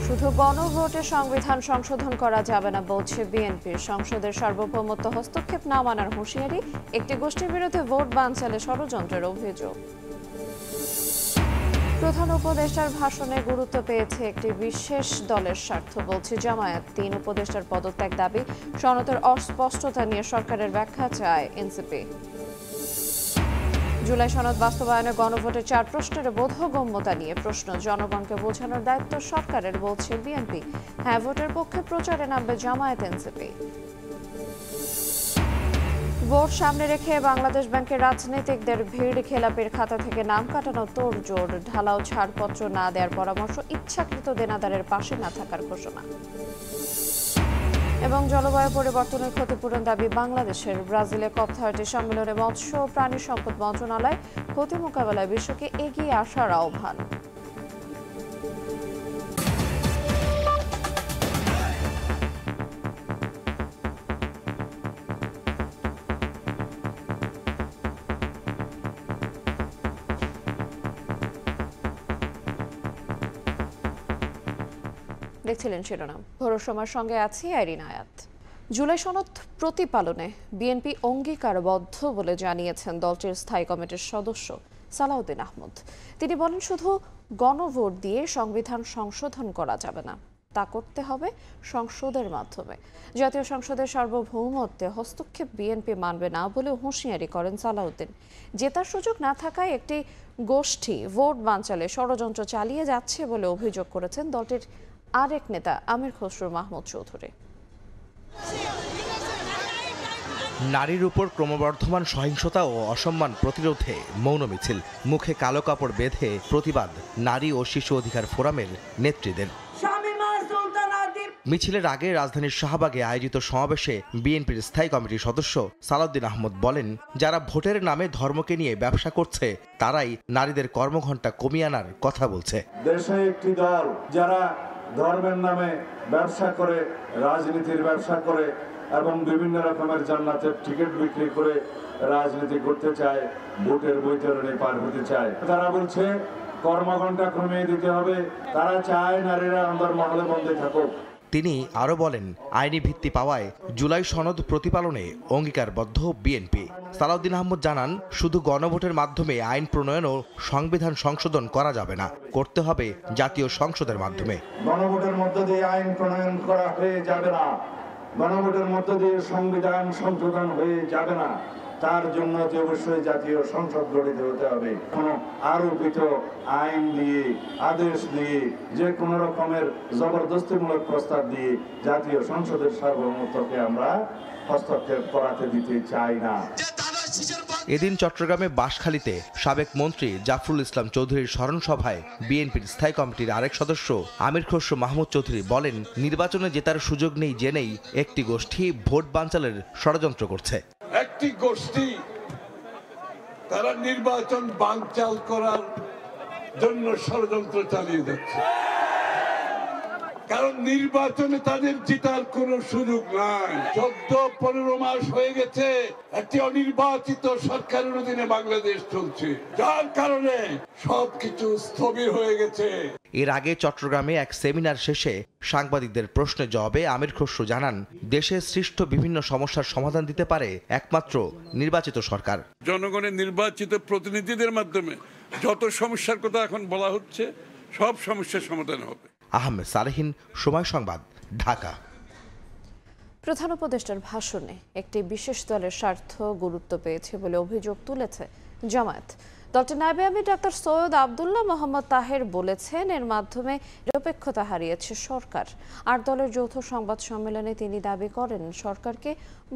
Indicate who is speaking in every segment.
Speaker 1: শুধু গণভোটে সংবিধান সংশোধন করা যাবে না বলছে বিএনপি। সংসদের সার্বভৌমত্ব হস্তক্ষেপ না মানার হুঁশিয়ারি। একটি গোষ্ঠীর বিরুদ্ধে ভোট বানচালে ষড়যন্ত্রের অভিযোগ। প্রধান উপদেষ্টার ভাষণে গুরুত্ব পেয়েছে একটি বিশেষ দলের স্বার্থ বলছে জামায়াত। ৩ উপদেষ্টার পদত্যাগ দাবি। সনদের অস্পষ্টতা নিয়ে সরকারের ব্যাখ্যা চায় এনসিপি। জুলাই সনদ বাস্তবায়নে গণভোটের 4 প্রশ্নের বোধগম্যতা নিয়ে প্রশ্ন। জনগণকে বোঝানোর দায়িত্ব সরকারের বলছে বিএনপি। হ্যাঁ ভোটের পক্ষে প্রচারে নামবে জামায়াত এনসিপি। ভোট সামনে রেখে বাংলাদেশ ব্যাংকের রাজনীতিকদের ভিড় খেলাপির খাতা থেকে নাম কাটানো তোড়জোড়। ঢালাও ছাড়পত্র না দেওয়ার পরামর্শ, ইচ্ছাকৃত দেনাদারের পাশে না থাকার ঘোষণা। এবং জলবায়ু পরিবর্তনের ক্ষতিপূরণ দাবি বাংলাদেশের। ব্রাজিলে COP30 সম্মেলনে মৎস্য ও প্রাণী সম্পদ মন্ত্রণালয় ক্ষতি মোকাবেলায় বিশ্বকে এগিয়ে আসার আহ্বান। দেখছিলেন শিরোনাম। ভোরের সময়ের সঙ্গে আছি আইরিন আয়াত। জুলাই সনদ প্রতিপালনে বিএনপি অঙ্গীকারবদ্ধ বলে জানিয়েছেন দলটির স্থায়ী কমিটির সদস্য সালাউদ্দিন আহমদ। তিনি বলেন, শুধু গণভোট দিয়ে সংবিধান সংশোধন করা যাবে না, তা করতে হবে সংসদের মাধ্যমে। জাতীয় সংসদের সার্বভৌমত্বে হস্তক্ষেপ বিএনপি মানবে না বলে হুঁশিয়ারি করেন সালাউদ্দিন। জেতার সুযোগ না থাকায় একটি গোষ্ঠী ভোট বানচালে ষড়যন্ত্র চালিয়ে যাচ্ছে বলে অভিযোগ করেছেন দলটির আরেক নেতা আমির খসরু মাহমুদ চৌধুরী।
Speaker 2: নারীর উপর ক্রমবর্ধমান সহিংসতা ও অসম্মান প্রতিরোধে মৌন মিছিল, মুখে কালো কাপড় বেঁধে প্রতিবাদ নারী ও শিশু অধিকার ফোরামের নেত্রীদের। মিছিলের আগে রাজধানীর শাহবাগে আয়োজিত সমাবেশে বিএনপির স্থায়ী কমিটির সদস্য সালাউদ্দিন আহমদ বলেন, যারা ভোটের নামে ধর্মকে নিয়ে ব্যবসা করছে তারাই নারীদের কর্মঘণ্টা কমিয়ে আনার কথা বলছে।
Speaker 3: দেশে একটি দল যারা ধর্মের নামে ব্যবসা করে, রাজনীতির ব্যবসা করে এবং বিভিন্ন রকমের জান্নাতের টিকিট বিক্রি করে রাজনীতি করতে চায়, ভোটের বৈতরণী পার হতে চায়। তারা বলছে কর্মঘণ্টা কমিয়ে দিতে হবে, তারা চায় নারীরা অন্দরমহলে বন্দী থাকুক।
Speaker 2: তিনি আরো বলেন, আইনি ভিত্তি পাওয়ায় জুলাই সনদ প্রতিপালনে অঙ্গীকারবদ্ধ বিএনপি। সালাউদ্দিন আহমদ জানান, শুধু গণভোটের মাধ্যমে আইন প্রণয়ন ও সংবিধান সংশোধন করা যাবে না, করতে হবে জাতীয় সংসদের মাধ্যমে।
Speaker 3: গণভোটের মধ্য দিয়ে আইন প্রণয়ন করা হয়ে যাবে না, গণভোটের মধ্য দিয়ে সংবিধান সংশোধন হয়ে যাবে না, তার জন্য যে অবশ্যই জাতীয় সংসদ গঠিত হতে হবে। কোনো আরোপিত আইন দিয়ে, আদেশ দিয়ে, যে কোনো রকমের জবরদস্তিমূলক প্রস্তাব দিয়ে জাতীয় সংসদের সার্বভৌমত্বকে আমরা হস্তক্ষেপ করাতে দিতে চাই না।
Speaker 2: এদিন চট্টগ্রামে বাঁশখালীতে সাবেক মন্ত্রী জাফরুল ইসলাম চৌধুরীর স্মরণ সভায় বিএনপির স্থায়ী কমিটির আরেক সদস্য আমির খসরু মাহমুদ চৌধুরী বলেন, নির্বাচনে জেতার সুযোগ নেই জেনেই একটি গোষ্ঠী ভোট বানচালের ষড়যন্ত্র করছে।
Speaker 4: একটি গোষ্ঠী তারা নির্বাচন বানচাল করার জন্য ষড়যন্ত্র চালিয়ে যাচ্ছে, কারণ নির্বাচনে তাদের জেতার কোনো সুযোগ নাই। 14-15 মাস হয়ে গেছে একটি অনির্বাচিত সরকারের অধীনে বাংলাদেশ চলছে, যার কারণে সবকিছু স্থবির হয়ে গেছে।
Speaker 2: এর আগে চট্টগ্রামে এক সেমিনার শেষে সাংবাদিকদের প্রশ্নের জবাবে আমির খসরু জানান, দেশে সৃষ্ট বিভিন্ন সমস্যার সমাধান দিতে পারে একমাত্র নির্বাচিত সরকার।
Speaker 4: জনগণের নির্বাচিত প্রতিনিধিদের মাধ্যমে যত সমস্যার কথা এখন বলা হচ্ছে, সব সমস্যার সমাধান হবে।
Speaker 2: আহমেদ সালেহিন, সময় সংবাদ, ঢাকা।
Speaker 1: প্রধান উপদেষ্টার ভাষণে একটি বিশেষ দলের স্বার্থ গুরুত্ব পেয়েছে বলে অভিযোগ তুলেছে জামায়াত। দলটির নায়েবে আমির ডাক্তার সৈয়দ আব্দুল্লাহ মোহাম্মদ তাহের বলেছেন, এর মাধ্যমে নিরপেক্ষতা হারিয়েছে সরকার। আর দলের যৌথ সংবাদ সম্মেলনে তিনি দাবি করেন, সরকারকে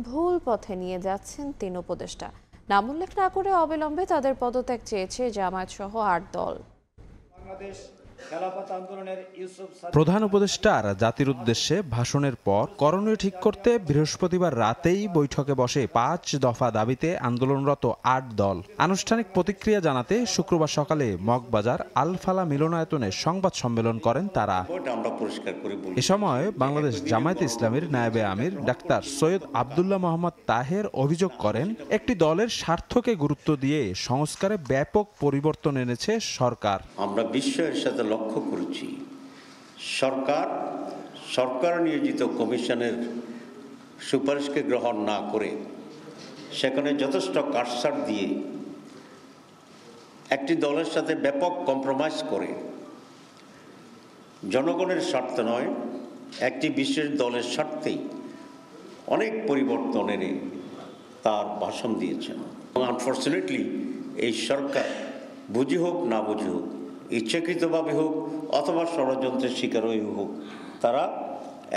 Speaker 1: ভুল পথে নিয়ে যাচ্ছেন 3 উপদেষ্টা। নাম উল্লেখ না করে অবিলম্বে তাদের পদত্যাগ চেয়েছে জামায়াত সহ 8 দল।
Speaker 5: প্রধান উপদেষ্টার জাতির উদ্দেশ্যে ভাষণের পর করণীয় ঠিক করতে বৃহস্পতিবার রাতেই বৈঠকে বসে 5 দফা দাবিতে আন্দোলনরত 8 দল। আনুষ্ঠানিক প্রতিক্রিয়া জানাতে শুক্রবার সকালে মগবাজার আল-ফালা মিলনায়তনে সংবাদ সম্মেলন করেন তারা। এ সময় বাংলাদেশ জামায়াতে ইসলামীর নায়েবে আমির ডাক্তার সৈয়দ আব্দুল্লাহ মোহাম্মদ তাহের অভিযোগ করেন, একটি দলের স্বার্থকে গুরুত্ব দিয়ে সংস্কারে ব্যাপক পরিবর্তন এনেছে সরকার।
Speaker 6: আমরা বিশ্বের সাথে লক্ষ্য করেছি সরকার নিয়োজিত কমিশনের সুপারিশকে গ্রহণ না করে সেখানে যথেষ্ট কাটছাঁট দিয়ে একটি দলের সাথে ব্যাপক কম্প্রোমাইজ করে জনগণের স্বার্থ নয় একটি বিশেষ দলের স্বার্থেই অনেক পরিবর্তনের তার ভাষণ দিয়েছেন। এবং আনফর্চুনেটলি এই সরকার বুঝি হোক না বুঝি হোক, ইচ্ছাকৃতভাবে হোক অথবা ষড়যন্ত্রের শিকার হয়ে হোক, তারা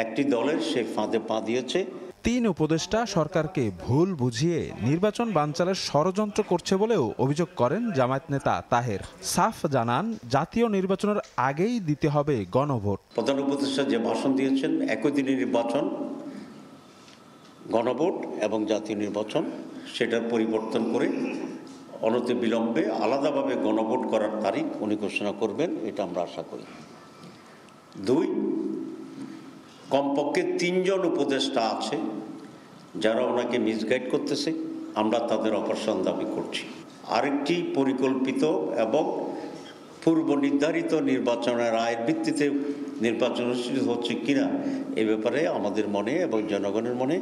Speaker 6: একটি দলের সে ফাঁদে পা দিয়েছে।
Speaker 5: 3 উপদেষ্টা সরকারকে ভুল বুঝিয়ে নির্বাচন বানচালের ষড়যন্ত্র করছে বলেও অভিযোগ করেন জামায়াত নেতা তাহের। সাফ জানান, জাতীয় নির্বাচনের আগেই দিতে হবে গণভোট।
Speaker 6: প্রধান উপদেষ্টা যে ভাষণ দিয়েছেন, একই দিনে নির্বাচন, গণভোট এবং জাতীয় নির্বাচন, সেটার পরিবর্তন করে অনতিবিলম্বে আলাদাভাবে গণভোট করার তারিখ উনি ঘোষণা করবেন, এটা আমরা আশা করি। 2, কমপক্ষে 3 জন উপদেষ্টা আছে যারা ওনাকে মিসগাইড করতেছে, আমরা তাদের অপসারণ দাবি করছি। আরেকটি পরিকল্পিত এবং পূর্ব নির্ধারিত নির্বাচনের আয়ের ভিত্তিতে নির্বাচন অনুষ্ঠিত হচ্ছে কিনা এ ব্যাপারে আমাদের মনে এবং জনগণের মনে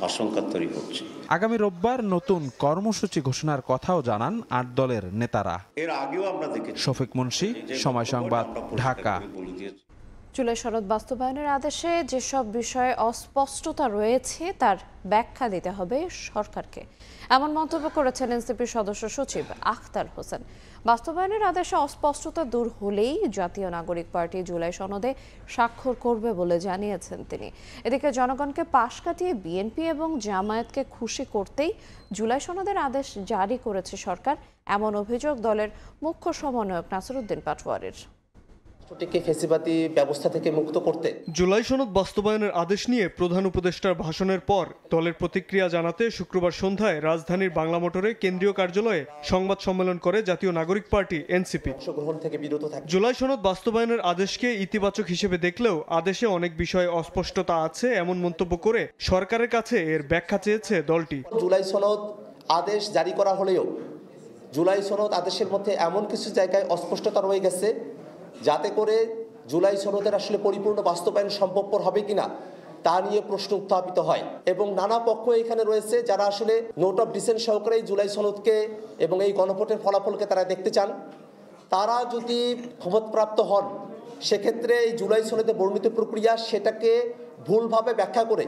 Speaker 6: আশঙ্কা তৈরি হচ্ছে।
Speaker 5: আগামী রোববার নতুন কর্মসূচি ঘোষণার কথাও জানান 8 দলের নেতারা।
Speaker 6: এর আগেও আমরা দেখেছি।
Speaker 5: শফিক মুন্সি, সময় সংবাদ, ঢাকা।
Speaker 1: জুলাই সনদ বাস্তবায়নের আদেশে যেসব বিষয়ে অস্পষ্টতা রয়েছে তার ব্যাখ্যা দিতে হবে সরকারকে, এমন মন্তব্য করেছেন এনসিপির সদস্য সচিব আখতার হোসেন। বাস্তবায়নের আদেশে অস্পষ্টতা দূর হলেই জাতীয় নাগরিক পার্টি জুলাই সনদে স্বাক্ষর করবে বলে জানিয়েছেন তিনি। এদিকে জনগণকে পাশ কাটিয়ে বিএনপি এবং জামায়াতকে খুশি করতেই জুলাই সনদের আদেশ জারি করেছে সরকার, এমন অভিযোগ দলের মুখ্য সমন্বয়ক নাসিরউদ্দিন পাটোয়ারির।
Speaker 7: ফেসিবাদী ব্যবস্থা থেকে মুক্ত করতে
Speaker 8: জুলাই সনদ বাস্তবায়নের আদেশ নিয়ে প্রধান উপদেষ্টার ভাষণের পর দলের প্রতিক্রিয়া জানাতে শুক্রবার সন্ধ্যায় রাজধানীর বাংলা মোটরে কেন্দ্রীয় কার্যালয়ে সংবাদ সম্মেলন করে জাতীয় নাগরিক পার্টি এনসিপি।
Speaker 7: অংশগ্রহণ থেকে বিরত থাকে।
Speaker 8: জুলাই সনদ বাস্তবায়নের আদেশকে ইতিবাচক হিসেবে দেখলেও আদেশে অনেক বিষয়ে অস্পষ্টতা আছে এমন মন্তব্য করে সরকারের কাছে এর ব্যাখ্যা চেয়েছে দলটি।
Speaker 7: জুলাই সনদ আদেশ জারি করা হলেও জুলাই সনদ আদেশের মধ্যে এমন কিছু জায়গায় অস্পষ্টতা রয়ে গেছে যাতে করে জুলাই সনদের আসলে পরিপূর্ণ বাস্তবায়ন সম্ভবপর হবে কিনা তা নিয়ে প্রশ্ন উত্থাপিত হয়। এবং নানা পক্ষ এখানে রয়েছে যারা আসলে নোট অফ ডিসেন্ট সহকারে জুলাই সনদকে এবং এই গণভোটের ফলাফলকে তারা দেখতে চান। তারা যদি ক্ষমতাপ্রাপ্ত হন সেক্ষেত্রে এই জুলাই সনদে বর্ণিত প্রক্রিয়া সেটাকে ভুলভাবে ব্যাখ্যা করে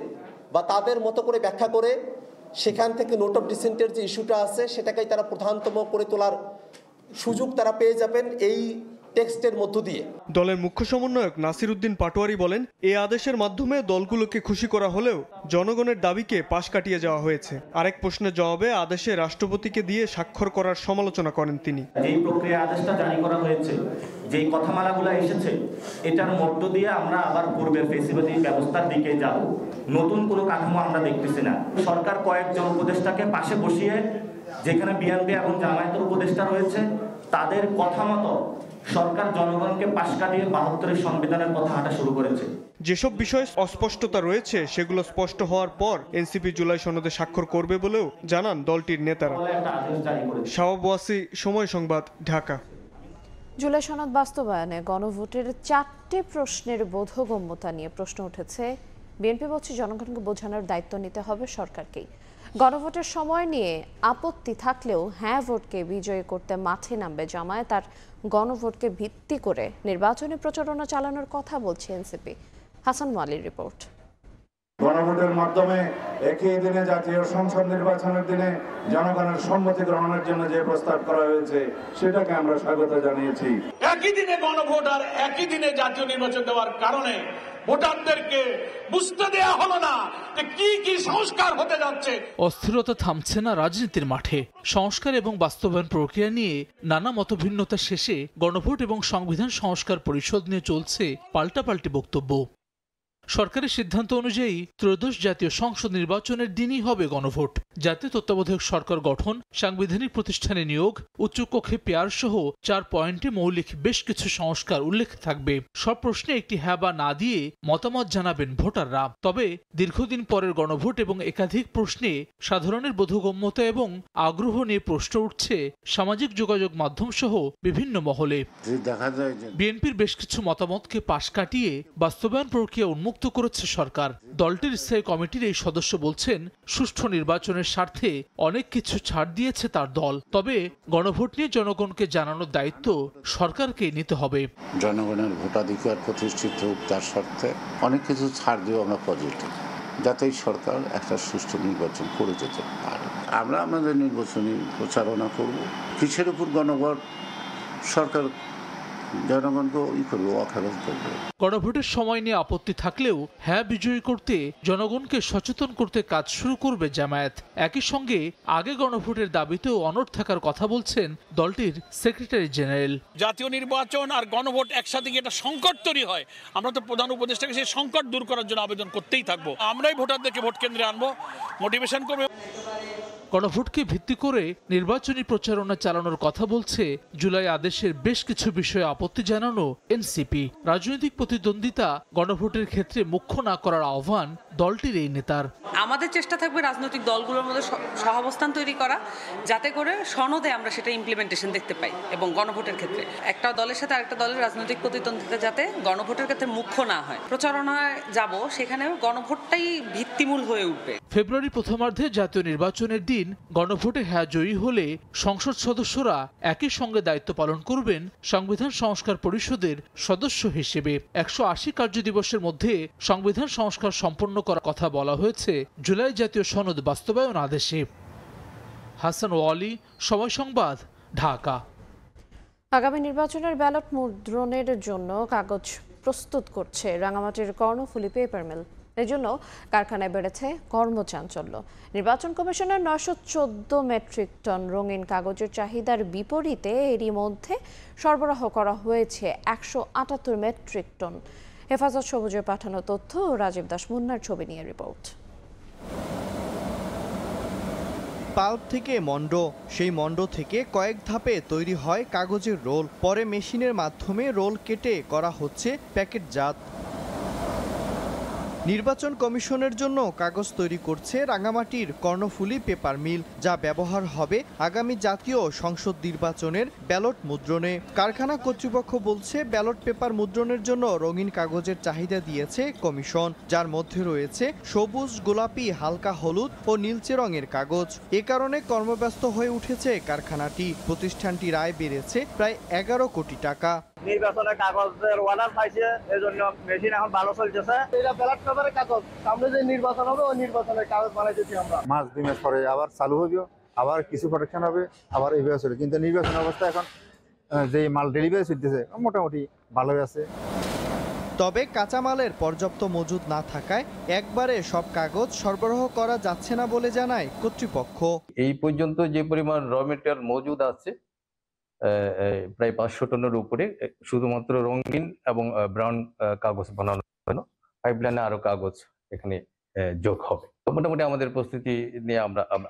Speaker 7: বা তাদের মতো করে ব্যাখ্যা করে সেখান থেকে নোট অফ ডিসেন্টের যে ইস্যুটা আছে সেটাকেই তারা প্রধানতম করে তোলার সুযোগ তারা পেয়ে যাবেন এই টেক্সটের মধ্য দিয়ে।
Speaker 8: দলের মুখ্য সমন্বয়ক নাসিরউদ্দিন পাটোয়ারি বলেন, এই আদেশের মাধ্যমে দলগুলোকে খুশি করা হলেও জনগণের দাবিকে পাশ কাটিয়ে যাওয়া হয়েছে। আরেক প্রশ্নের জবাবে আদেশে রাষ্ট্রপতিকে দিয়ে স্বাক্ষর করার সমালোচনা করেন তিনি।
Speaker 9: যেই প্রক্রিয়া আদেশটা জারি করা হয়েছে, যেই কথামালাগুলো এসেছে, এটার মধ্য দিয়ে আমরা আবার পূর্বের ফেসিবাদী ব্যবস্থার দিকে যাব। নতুন কোনো কাঠামো আমরা দেখতেছি না। সরকার কয়েকজন উপদেষ্টাকে পাশে বসিয়ে, যেখানে বিএনপি এবং জামায়াতের উপদেষ্টা রয়েছে, তাদের কথা মতো সরকার জনগণকে পাশ কাটিয়ে 72-এর সংবিধানের কথা হাঁটা শুরু করেছে।
Speaker 8: যেসব বিষয়ে অস্পষ্টতা রয়েছে সেগুলো স্পষ্ট হওয়ার পর এনসিপি জুলাই সনদে স্বাক্ষর করবে বলেও জানান দলটির নেতারা। শাওয়াব ওয়াসি, সময় সংবাদ, ঢাকা।
Speaker 1: জুলাই সনদ বাস্তবায়নে গণভোটের 4টে প্রশ্নের বোধগম্যতা নিয়ে প্রশ্ন উঠেছে। বিএনপি বলছে জনগণকে বোঝানোর দায়িত্ব নিতে হবে সরকারকেই। গণভোটের সময় নিয়ে আপত্তি থাকলেও হ্যাঁ ভোটকে বিজয়ী করতে মাঠে নামবে জামায়াত, আর গণভোটকে ভিত্তি করে নির্বাচনী প্রচারণা চালানোর কথা বলছে এনসিপি। হাসান ওয়ালির রিপোর্ট।
Speaker 3: গণভোটের মাধ্যমে একই দিনে জাতীয় সংসদ নির্বাচনের দিনে জনগণের সম্মতি গ্রহণের জন্য যে প্রস্তাব করা হয়েছে সেটাকে আমরা স্বাগত জানিয়েছি।
Speaker 4: একই দিনে গণভোট আর একই দিনে জাতীয় নির্বাচন দেওয়ার কারণে ভোটারদেরকে বুঝতে দেয়া হলো না যে কি কি সংস্কার হতে যাচ্ছে।
Speaker 10: অস্থিরতা থামছে না রাজনীতির মাঠে। সংস্কার এবং বাস্তবায়ন প্রক্রিয়া নিয়ে নানা মতভিন্নতা শেষে গণভোট এবং সংবিধান সংস্কার পরিষদ নিয়ে চলছে পাল্টাপাল্টি বক্তব্য। সরকারের সিদ্ধান্ত অনুযায়ী ত্রয়োদশ জাতীয় সংসদ নির্বাচনের দিনই হবে গণভোট। জাতীয় তত্ত্বাবধায়ক সরকার গঠন, সাংবিধানিক প্রতিষ্ঠানে নিয়োগ, উচ্চকক্ষে পেয়ার সহ 4 পয়েন্টে মৌলিক বেশ কিছু সংস্কার উল্লেখ থাকবে। সব প্রশ্নে একটি হ্যাঁ বা না দিয়ে মতামত জানাবেন ভোটাররা। তবে দীর্ঘদিন পরের গণভোট এবং একাধিক প্রশ্নে সাধারণের বোধগম্যতা এবং আগ্রহ নিয়ে প্রশ্ন উঠছে সামাজিক যোগাযোগ মাধ্যম সহ বিভিন্ন মহলে। বিএনপির বেশ কিছু মতামতকে পাশ কাটিয়ে বাস্তবায়ন প্রক্রিয়া উন্মুক্ত করেছে সরকার। দলটির স্থায়ী কমিটির এই সদস্য বলছেন, সুষ্ঠু নির্বাচনের স্বার্থে অনেক কিছু ছাড় দিয়েছে তার দল, তবে গণভোট নিয়ে জনগণকে জানানোর দায়িত্ব সরকারকে নিতে হবে।
Speaker 11: জনগণের ভোটাধিকার প্রতিষ্ঠিত হোক তার স্বার্থে অনেক কিছু ছাড় দিয়েও আমরা পজিটিভ, যাতে সরকার একটা সুষ্ঠু নির্বাচন করে যেতে পারে। আমরা আমাদের নির্বাচনী প্রচারণা করব, কিসের উপর গণভোট সরকার জনগণকে অখারজ করবে।
Speaker 10: গণভোটের সময় নিয়ে আপত্তি থাকলেও হ্যাঁ বিজয়ী করতে জনগণকে সচেতন করতে কাজ শুরু করবে জামায়াত। একই সঙ্গে আগে গণভোটের দাবিতেও অনড় থাকার কথা বলছেন দলটির সেক্রেটারি জেনারেল।
Speaker 12: জাতীয় নির্বাচন আর গণভোট একসাথে গিয়ে একটা সংকট তৈরি হয়, আমরা তো প্রধান উপদেষ্টাকে সেই সংকট দূর করার জন্য আবেদন করতেই থাকবো। আমরাই ভোটারদেরকে ভোট কেন্দ্রে আনবো, মোটিভেশন করবো।
Speaker 10: গণভোটকে ভিত্তি করে নির্বাচনী প্রচারণা চালানোর কথা বলছে জুলাই আদেশের বেশ কিছু বিষয়ে আপত্তি জানানো এনসিপি। রাজনৈতিক প্রতিদ্বন্দ্বিতা গণভোটের ক্ষেত্রে মুখ্য না করার আহ্বান দলটির এই নেতার।
Speaker 13: আমাদের চেষ্টা থাকবে রাজনৈতিক দলগুলোর মধ্যে সহাবস্থান তৈরি করা, যাতে করে সনদে আমরা সেটা ইমপ্লিমেন্টেশন দেখতে পাই, এবং গণভোটের ক্ষেত্রে একটা দলের সাথে আরেকটা দলের রাজনৈতিক প্রতিদ্বন্দ্বিতা যাতে গণভোটের ক্ষেত্রে মুখ্য না হয়। প্রচারণায় যাব, সেখানে গণভোটটাই ভিত্তিমূল হয়ে উঠবে।
Speaker 10: ফেব্রুয়ারি প্রথমার্ধে জাতীয় নির্বাচনের দিন গণভোটে হ্যাঁ জয়ী হলে সংসদ সদস্যরা একই সঙ্গে দায়িত্ব পালন করবেন সংবিধান সংস্কার পরিষদের সদস্য হিসেবে। 180 কার্যদিবসের মধ্যে সংবিধান সংস্কার সম্পন্ন করার কথা বলা হয়েছে জুলাই জাতীয় সনদ বাস্তবায়ন আদেশে। হাসান ওয়ালি, সময় সংবাদ, ঢাকা।
Speaker 1: আগামী নির্বাচনের ব্যালট মুদ্রণের জন্য কাগজ প্রস্তুত করছে রাঙামাটির কর্ণফুলী পেপার মিল। এজন্য কারখানায় বেড়েছে কর্মচাঞ্চল্য। নির্বাচন কমিশনের 914 মেট্রিক টন রঙিন কাগজের চাহিদার বিপরীতে এরই মধ্যে সরবরাহ করা হয়েছে 178 মেট্রিক টন। হেফাজত সবুজের পাঠানো তথ্য, রাজীব দাস মুন্নার ছবি নিয়ে রিপোর্ট।
Speaker 14: পাল্প থেকে মন্ড, সেই মন্ড থেকে কয়েক ধাপে তৈরি হয় কাগজের রোল, পরে মেশিনের মাধ্যমে রোল কেটে করা হচ্ছে প্যাকেটজাত। নির্বাচন কমিশনের জন্য কাগজ তৈরি করছে রাঙামাটির কর্ণফুলী পেপার মিল, যা ব্যবহার হবে আগামী জাতীয় সংসদ নির্বাচনের ব্যালট মুদ্রণে। কারখানা কর্তৃপক্ষ বলছে, ব্যালট পেপার মুদ্রণের জন্য রঙিন কাগজের চাহিদা দিয়েছে কমিশন, যার মধ্যে রয়েছে সবুজ, গোলাপি, হালকা হলুদ ও নীলচে রঙের কাগজ। এ কারণে কর্মব্যস্ত হয়ে উঠেছে কারখানাটি। প্রতিষ্ঠানটির আয় বেড়েছে প্রায় 11 কোটি টাকা।
Speaker 15: নির্বাচনের কাগজের অর্ডার পাইছে, এজন্য মেশিন এখন ভালো চলতেছে। এটা ব্যালট পেপারের কাগজ, সামনে যে নির্বাচন হবে ওই নির্বাচনের কাগজ বানাইতেছি আমরা।
Speaker 16: মাস 2 মাস পরে আবার চালু হবে, আবার কিছু প্রোডাকশন হবে, আবার এইভাবে চলে। কিন্তু নির্বাচন অবস্থা এখন যে মাল ডেলিভারি চলতেছে মোটামুটি ভালোই আছে।
Speaker 14: তবে কাঁচামালের পর্যাপ্ত মজুদ না থাকায় একবারে সব কাগজ সরবরাহ করা যাচ্ছে না বলে জানায় কর্তৃপক্ষ।
Speaker 17: এই পর্যন্ত যে পরিমাণ র মেটেরিয়াল মজুদ আছে প্রায় 500 টনের উপরে, শুধুমাত্র রঙিন এবং ব্রাউন কাগজ বানানো হলো। পাইপলাইনে আরো কাগজ এখানে যোগ হবে। মোটামুটি আমাদের প্রস্তুতি নিয়ে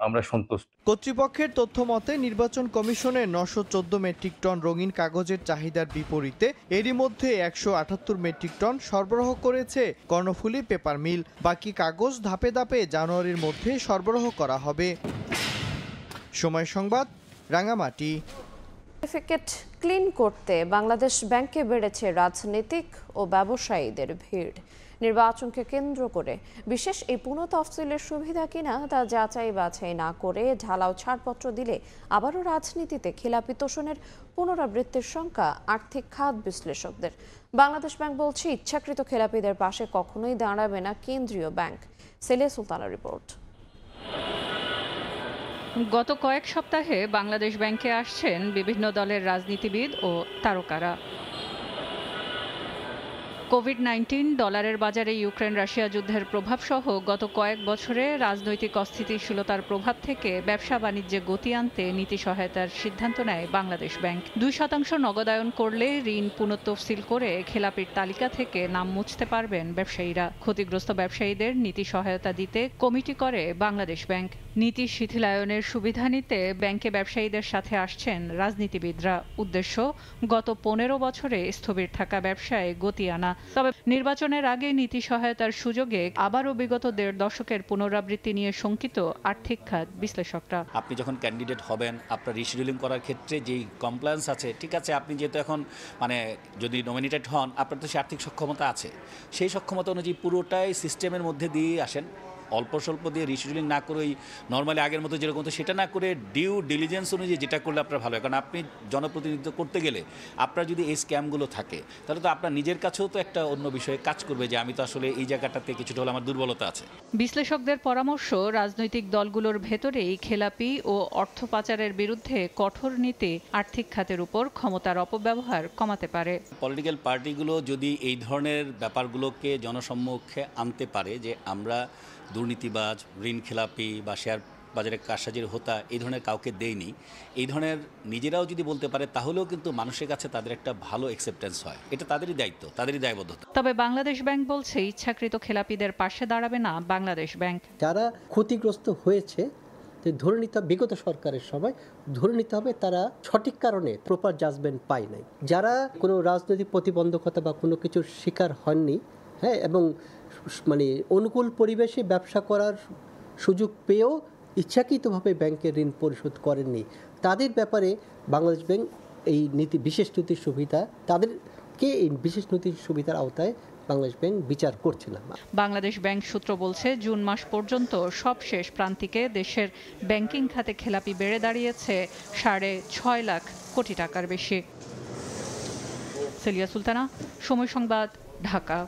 Speaker 17: আমরা সন্তুষ্ট।
Speaker 14: কর্তৃপক্ষের তথ্য মতে নির্বাচন কমিশনের 914 মেট্রিক টন রঙিন কাগজের চাহিদার বিপরীতে এরই মধ্যে 178 মেট্রিক টন সরবরাহ করেছে কর্ণফুলী পেপার মিল। বাকি কাগজ ধাপে ধাপে জানুয়ারির মধ্যে সরবরাহ করা হবে। সময় সংবাদ, রাঙামাটি।
Speaker 1: সার্টিফিকেট ক্লিন করতে বাংলাদেশ ব্যাংকে বেড়েছে রাজনীতিক ও ব্যবসায়ীদের ভিড়। নির্বাচনকে কেন্দ্র করে বিশেষ এই পুনঃতফসিলের সুবিধা কিনা তা যাচাই বাছাই না করে ঢালাও ছাড়পত্র দিলে আবারও রাজনীতিতে খেলাপি তোষণের পুনরাবৃত্তির শঙ্কা আর্থিক খাত বিশ্লেষকদের। বাংলাদেশ ব্যাংক বলছে, ইচ্ছাকৃত খেলাপিদের পাশে কখনোই দাঁড়াবে না কেন্দ্রীয় ব্যাংক। সেলিয়া সুলতানা রিপোর্ট।
Speaker 18: গত কয়েক সপ্তাহে বাংলাদেশ ব্যাংকে আসছেন বিভিন্ন দলের রাজনীতিবিদ ও তারকারা। কোভিড-19, ডলারের বাজারে ইউক্রেন রাশিয়া যুদ্ধের প্রভাব সহ গত কয়েক বছরে রাজনৈতিক অস্থিতিশীলতার প্রভাব থেকে ব্যবসা বাণিজ্যে গতি আনতে নীতি সহায়তার সিদ্ধান্ত নেয় বাংলাদেশ ব্যাংক। 2% নগদায়ন করলে ঋণ পুনঃতফসিল করে খেলাপির তালিকা থেকে নাম মুছতে পারবেন ব্যবসায়ীরা। ক্ষতিগ্রস্ত ব্যবসায়ীদের নীতি সহায়তা দিতে কমিটি করে বাংলাদেশ ব্যাংক। নীতি শিথিলায়নের সুবিধা নিতে ব্যাংকে ব্যবসায়ীদের সাথে আসছেন রাজনীতিবিদরা। উদ্দেশ্য গত 15 বছরে স্থবির থাকা ব্যবসায় গতি আনা। তবে নির্বাচনের আগে নীতি সহায়তার সুযোগে আবারও বিগত 1.5 দশকের পুনরাবৃত্তি নিয়ে শঙ্কিত আর্থিক খাত বিশ্লেষকরা।
Speaker 19: আপনি যখন ক্যান্ডিডেট হবেন, আপনার রিশিডিউলিং করার ক্ষেত্রে যেই কমপ্লায়েন্স আছে, ঠিক আছে, আপনি যেহেতু এখন যদি নমিনেটেড হন, আপনার তো সে আর্থিক সক্ষমতা আছে, সেই সক্ষমতা অনুযায়ী পুরোটাই সিস্টেমের মধ্যে দিয়ে আসেন। অল্প স্বল্প দিয়ে রিশিডিউলিং না করে নর্মালি আগের মতো যেরকম তো সেটা না করে ডিউ ডিলিজেন্স অনুযায়ী যেটা করলে আপনার ভালো হয়। কারণ আপনি জনপ্রতিনিধিত্ব করতে গেলে আপনার যদি এই স্ক্যামগুলো থাকে, তাহলে তো আপনার নিজের কাছেও তো একটা অন্য বিষয়ে কাজ করবে যে আমি তো আসলে এই জায়গাটাতে কিছুটা হলে আমার দুর্বলতা আছে।
Speaker 18: বিশ্লেষকদের পরামর্শ, রাজনৈতিক দলগুলোর ভেতরেই খেলাপি ও অর্থ পাচারের বিরুদ্ধে কঠোর নীতি আর্থিক খাতের উপর ক্ষমতার অপব্যবহার কমাতে পারে।
Speaker 19: পলিটিক্যাল পার্টিগুলো যদি এই ধরনের ব্যাপারগুলোকে জনসম্মুখে আনতে পারে যে আমরা দুর্নীতিবাজ, ঋণ খেলাপি বা শেয়ার বাজারে কারসাজির হোতা এই ধরনের কাউকে দেয়নি, এই ধরনের নিজেরাও যদি বলতে পারে, তাহলেও কিন্তু মানুষের কাছে তাদের একটা ভালো অ্যাকসেপ্টেন্স হয়। এটা তাদেরই দায়িত্ব, তাদেরই দায়বদ্ধতা।
Speaker 18: তবে বাংলাদেশ ব্যাংক বলছে ইচ্ছাকৃত খেলাপিদের পাশে দাঁড়াবে না বাংলাদেশ ব্যাংক।
Speaker 20: যারা ক্ষতিগ্রস্ত হয়েছে ধরে নিতে হবে, বিগত সরকারের সময় ধরে নিতে হবে তারা সঠিক কারণে প্রপার জাজমেন্ট পায় নাই। যারা কোনো রাজনৈতিক প্রতিবন্ধকতা বা কোনো কিছুর শিকার হননি, হ্যাঁ, এবং অনুকূল পরিবেশে ব্যবসা করার সুযোগ পেয়েও ইচ্ছাকৃতভাবে ব্যাংকের ঋণ পরিশোধ করেননি, তাদের ব্যাপারে বাংলাদেশ ব্যাংক এই বিশেষ নীতির সুবিধা, তাদেরকে এই বিশেষ নীতির সুবিধার আওতায় বাংলাদেশ ব্যাংক বিচার করছে না।
Speaker 18: বাংলাদেশ ব্যাংক সূত্র বলছে, জুন মাস পর্যন্ত সবশেষ প্রান্তিকে দেশের ব্যাংকিং খাতে খেলাপি বেড়ে দাঁড়িয়েছে 6.5 লাখ কোটি টাকার বেশি। সেলিয়া সুলতানা, সময় সংবাদ, ঢাকা।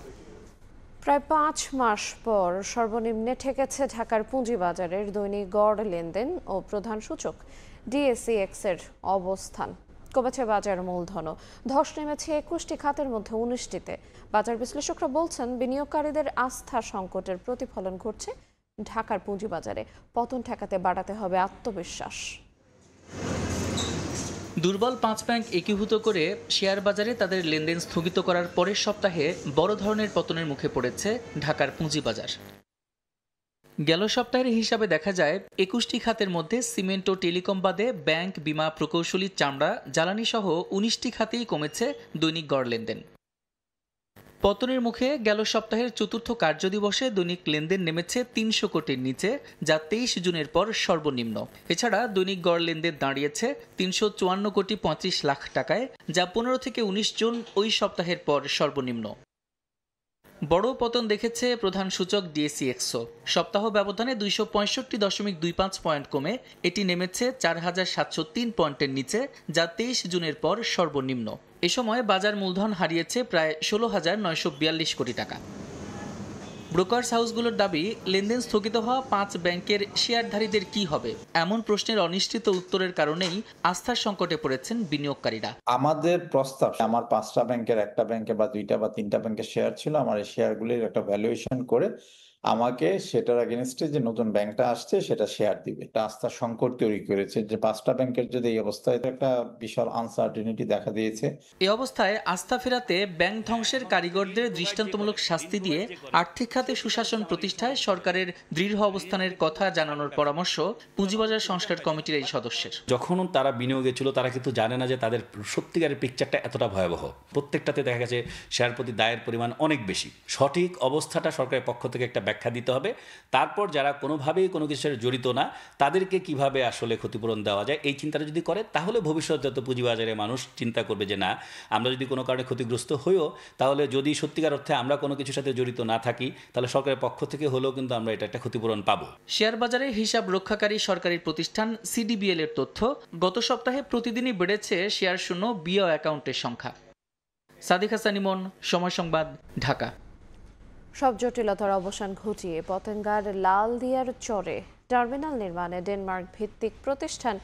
Speaker 1: প্রায় 5 মাস পর সর্বনিম্নে ঠেকেছে ঢাকার পুঁজিবাজারের দৈনিক গড় লেনদেন ও প্রধান সূচক ডিএসইএক্স এর অবস্থান। কমেছে বাজার মূলধনও, ধস নেমেছে 21টি খাতের মধ্যে 19টিতে। বাজার বিশ্লেষকরা বলছেন, বিনিয়োগকারীদের আস্থা সংকটের প্রতিফলন ঘটছে ঢাকার পুঁজিবাজারে। পতন ঠেকাতে বাড়াতে হবে আত্মবিশ্বাস।
Speaker 21: দুর্বল 5 ব্যাংক একীভূত করে শেয়ার বাজারে তাদের লেনদেন স্থগিত করার পরের সপ্তাহে বড় ধরনের পতনের মুখে পড়েছে ঢাকার পুঁজিবাজার। গেল সপ্তাহের হিসাবে দেখা যায় 21টি খাতের মধ্যে সিমেন্ট ও টেলিকম বাদে ব্যাংক, বিমা, প্রকৌশলী, চামড়া, জ্বালানি সহ 19টি খাতেই কমেছে দৈনিক গড় লেনদেন। পতনের মুখে গেল সপ্তাহের চতুর্থ কার্যদিবসে দৈনিক লেনদেন নেমেছে 300 কোটির নিচে, যা 23 জুনের পর সর্বনিম্ন। এছাড়া দৈনিক গড় লেনদেন দাঁড়িয়েছে 354 কোটি 35 লাখ টাকায়, যা 15 থেকে 19 জুন ওই সপ্তাহের পর সর্বনিম্ন। বড় পতন দেখেছে প্রধান সূচক ডিএসইএক্সও। সপ্তাহ ব্যবধানে 265.25 পয়েন্ট কমে এটি নেমেছে 4703 পয়েন্টের নিচে, যা 23 জুনের পর সর্বনিম্ন। এ সময় বাজার মূলধন হারিয়েছে প্রায় 16,942 কোটি টাকা। ব্রোকার্স হাউসগুলোর দাবি, লেনদেন স্থগিত হওয়া 5 ব্যাংকের শেয়ারধারীদের কি হবে, এমন প্রশ্নের অনিশ্চিত উত্তরের কারণেই আস্থার সংকটে পড়েছেন বিনিয়োগকারীরা।
Speaker 22: আমাদের প্রস্তাব, আমার 5টা ব্যাংকের একটা ব্যাংকে বা 2টা বা 3টা ব্যাংকের শেয়ার ছিল, আমার এই শেয়ারগুলির একটা ভ্যালুয়েশন করে আমাকে সেটার এগেনস্টে যে নতুন ব্যাংকটা আসছে সেটা শেয়ার দিবে। এটা আস্থার সংকট তৈরি করেছে যে 5টা ব্যাংকের যদি এই অবস্থায়, একটা বিশাল আনসার্টেনিটি দেখা দিয়েছে।
Speaker 21: এই অবস্থায় আস্থা ফেরাতে ব্যাংক ধ্বংসের কারিগরদের দৃষ্টান্তমূলক শাস্তি দিয়ে আর্থিক খাতে সুশাসন প্রতিষ্ঠায় সরকারের দৃঢ় অবস্থানের কথা জানানোর পরামর্শ পুঁজিবাজার সংস্কার কমিটির এই সদস্যের।
Speaker 19: যখন তারা বিনিয়োগে ছিল, তারা কিন্তু জানে না যে তাদের সত্যিকারের পিকচারটা এতটা ভয়াবহ। প্রত্যেকটাতে দেখা গেছে শেয়ার প্রতি দায়ের পরিমাণ অনেক বেশি। সঠিক অবস্থাটা সরকারের পক্ষ থেকে একটা ব্যাখ্যা দিতে হবে। তারপর যারা কোনোভাবেই কোনো কিছুর জড়িত না, তাদেরকে কিভাবে আসলে ক্ষতিপূরণ দেওয়া যায়, এই চিন্তাটা যদি করে, তাহলে ভবিষ্যতে যত পুঁজিবাজারে মানুষ চিন্তা করবে যে না, আমরা যদি কোনো কারণে ক্ষতিগ্রস্ত হইও, তাহলে যদি সত্যিকার অর্থে আমরা কোনো কিছুর সাথে জড়িত না থাকি, তাহলে সরকারের পক্ষ থেকে হলেও কিন্তু আমরা এটা একটা ক্ষতিপূরণ পাবো।
Speaker 21: শেয়ার বাজারে হিসাব রক্ষাকারী সরকারি প্রতিষ্ঠান সিডিবিএল এর তথ্য, গত সপ্তাহে প্রতিদিনই বেড়েছে শেয়ার শূন্য বিও অ্যাকাউন্টের সংখ্যা। সাদিক হাসান ইমন, সময় সংবাদ, ঢাকা।
Speaker 1: সব জটিলতার অবসান ঘটিয়ে পতেঙ্গার লালদিয়ার চরে টার্মিনাল নির্মাণে ডেনমার্ক ভিত্তিক প্রতিষ্ঠান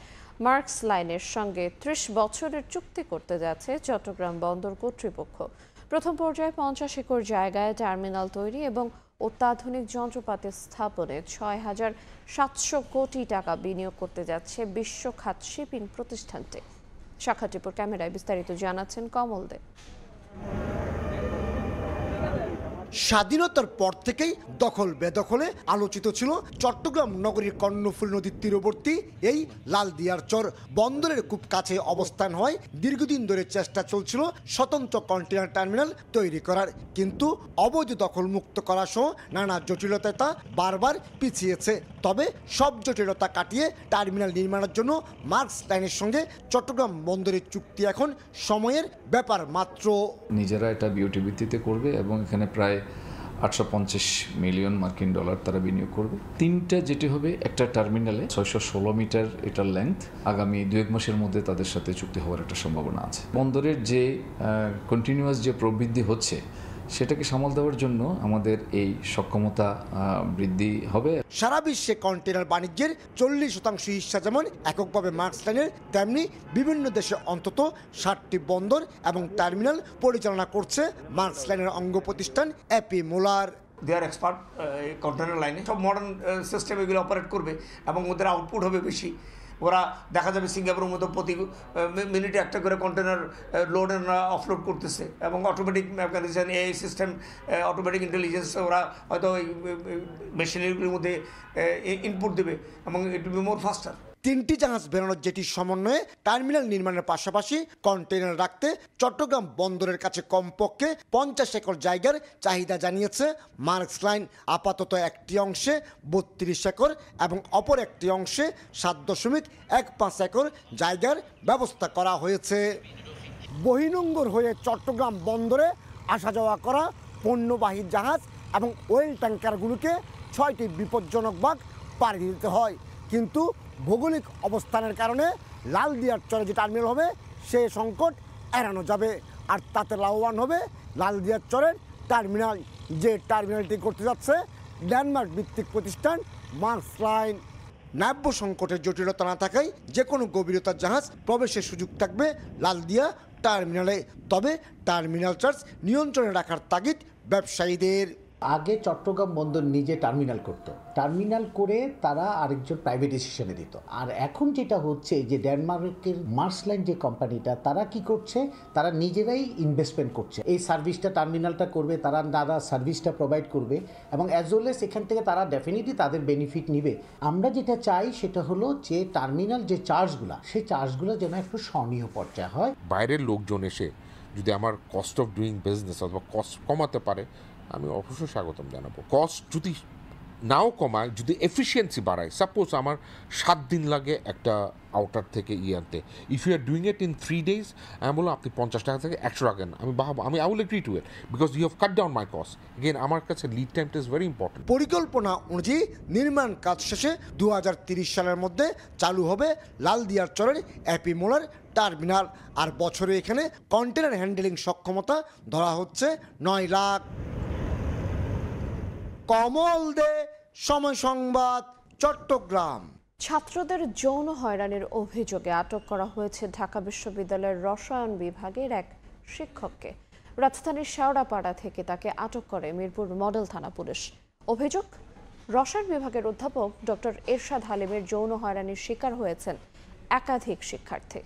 Speaker 1: মার্কস লাইনের সঙ্গে 30 বছরের চুক্তি করতে যাচ্ছে চট্টগ্রাম বন্দর কর্তৃপক্ষ। প্রথম পর্যায়ে 50 একর জায়গায় টার্মিনাল তৈরি এবং অত্যাধুনিক যন্ত্রপাতি স্থাপনে 6,700 কোটি টাকা বিনিয়োগ করতে যাচ্ছে বিশ্বখ্যাত শিপিং প্রতিষ্ঠানটি। সাক্ষাৎ ক্যামেরায় বিস্তারিত জানাচ্ছেন কমল দে।
Speaker 2: স্বাধীনতার পর থেকেই দখল বেদখলে আলোচিত ছিল চট্টগ্রাম নগরীর কর্ণফুলী নদীর তীরবর্তী এই লালদিয়ার চর। বন্দরের খুব কাছে অবস্থান হয় দীর্ঘদিন ধরে চেষ্টা চলছিল স্বতন্ত্র কন্টেনার টার্মিনাল তৈরি করার, কিন্তু অবৈধ দখল মুক্ত করা সহ নানা জটিলতায় তা বারবার পিছিয়েছে। তবে সব জটিলতা কাটিয়ে টার্মিনাল নির্মাণের জন্য মার্কস লাইনের সঙ্গে চট্টগ্রাম বন্দরের চুক্তি এখন সময়ের ব্যাপার মাত্র।
Speaker 6: নিজেরা এটা বিওটি ভিত্তিতে করবে এবং এখানে প্রায় 850 মিলিয়ন মার্কিন ডলার তারা বিনিয়োগ করবে। তিনটা যেটি হবে, একটা টার্মিনালে 616 মিটার এটার লেন্থ, আগামী 2-1 মাসের মধ্যে তাদের সাথে চুক্তি হওয়ার একটা সম্ভাবনা আছে। বন্দরের যে কন্টিনিউয়াস যে প্রবৃদ্ধি হচ্ছে সেটাকে সামাল দেওয়ার জন্য আমাদের এই সক্ষমতা বৃদ্ধি হবে।
Speaker 2: সারা বিশ্বে কন্টেনার বাণিজ্যের 40% হিস্সা যেমন এককভাবে মার্কস লাইনের, তেমনি বিভিন্ন দেশে অন্তত 60টি বন্দর এবং টার্মিনাল পরিচালনা করছে মার্কস লাইনের অঙ্গ প্রতিষ্ঠান এপি মোলার।
Speaker 23: দে আর এক্সপার্ট কন্টেনার লাইনে, সব মডার্ন সিস্টেম এগুলো অপারেট করবে এবং ওদের আউটপুট হবে বেশি। ওরা দেখা যাবে সিঙ্গাপুরের মতো প্রতি মিনিটে একটা করে কন্টেনার লোড অ্যান্ড অফলোড করতেছে এবং অটোমেটিক মেকানিজম, এই সিস্টেম, অটোমেটিক ইন্টেলিজেন্স ওরা হয়তো ওই মেশিনারিগুলির মধ্যে ইনপুট দেবে এবং ইট উইল বি মোর ফাস্টার।
Speaker 2: 3টি জাহাজ বেরোনোর জেটির সমন্বয়ে টার্মিনাল নির্মাণের পাশাপাশি কন্টেনার রাখতে চট্টগ্রাম বন্দরের কাছে কমপক্ষে 50 একর জায়গার চাহিদা জানিয়েছে মার্কস লাইন। আপাতত একটি অংশে 32 একর এবং অপর একটি অংশে 7.15 একর জায়গার ব্যবস্থা করা হয়েছে। বহিনোঙ্গর হয়ে চট্টগ্রাম বন্দরে আসা যাওয়া করা পণ্যবাহী জাহাজ এবং ওয়েল ট্যাঙ্কারগুলোকে 6টি বিপজ্জনক বাঁক পাড়ি দিতে হয়, কিন্তু ভৌগোলিক অবস্থানের কারণে লালদিয়ার চরে যে টার্মিনাল হবে সে সংকট এড়ানো যাবে। আর তাতে লাভবান হবে লালদিয়ার চরের টার্মিনাল, যে টার্মিনালটি করতে যাচ্ছে ডেনমার্ক ভিত্তিক প্রতিষ্ঠান মার্কস লাইন। নাব্য সংকটের জটিলতা না থাকায় যে কোনো গভীরতার জাহাজ প্রবেশের সুযোগ থাকবে লালদিয়া টার্মিনালে। তবে টার্মিনাল চার্জ নিয়ন্ত্রণে রাখার তাগিদ ব্যবসায়ীদের।
Speaker 24: আগে চট্টগ্রাম বন্দর নিজে টার্মিনাল করত, টার্মিনাল করে তারা আরেকজন প্রাইভেটাইজেশনে দিত। আর এখন যেটা হচ্ছে যে ডেনমার্কের মার্কস লাইন যে কোম্পানিটা, তারা কি করছে, তারা নিজেরাই ইনভেস্টমেন্ট করছে, এই সার্ভিসটা টার্মিনালটা করবে, তারা সার্ভিসটা প্রোভাইড করবে এবং অ্যাজ ওয়েল এস এখান থেকে তারা ডেফিনেটলি তাদের বেনিফিট নিবে। আমরা যেটা চাই সেটা হলো যে টার্মিনাল যে চার্জগুলো, সেই চার্জগুলো যেন একটু সহনীয় পর্যায়ে হয়।
Speaker 25: বাইরের লোকজন এসে যদি আমার কস্ট অফ ডুইং বিজনেস অথবা কস্ট কমাতে পারে, আমি অবশ্যই স্বাগতম জানাবো। কস্ট যদি নাও কমায়, যদি এফিসিয়েন্সি বাড়ায়, সাপোজ আমার 7 দিন লাগে একটা আউটার থেকে আনতে, if you are doing it in 3 days, আমি বললাম আপনি 50 টাকা থেকে 100 টাকা নেন, আমি I will agree to it because you have cut down my cost. Again আমার কাছে লিড টাইমটা ইজ ভেরি ইম্পর্টেন্ট।
Speaker 2: পরিকল্পনা অনুযায়ী নির্মাণ কাজ শেষে 2030 সালের মধ্যে চালু হবে লালদিয়ার চরের এপি মোলার টার্মিনাল। আর বছরে এখানে কন্টেনার হ্যান্ডেলিং সক্ষমতা ধরা হচ্ছে 9 লাখ। কমল দে, সময় সংবাদ, চট্টগ্রাম।
Speaker 1: ছাত্রদের যৌন হয়রানির অভিযোগে আটক করা হয়েছে ঢাকা বিশ্ববিদ্যালয়ের রসায়ন বিভাগের এক শিক্ষককে। রাজধানীর শেওড়াপাড়া থেকে তাকে আটক করে মিরপুর মডেল থানা পুলিশ। অভিযোগ, রসায়ন বিভাগের অধ্যাপক ডক্টর এরশাদ হালিমের যৌন হয়রানির শিকার হয়েছেন একাধিক শিক্ষার্থী।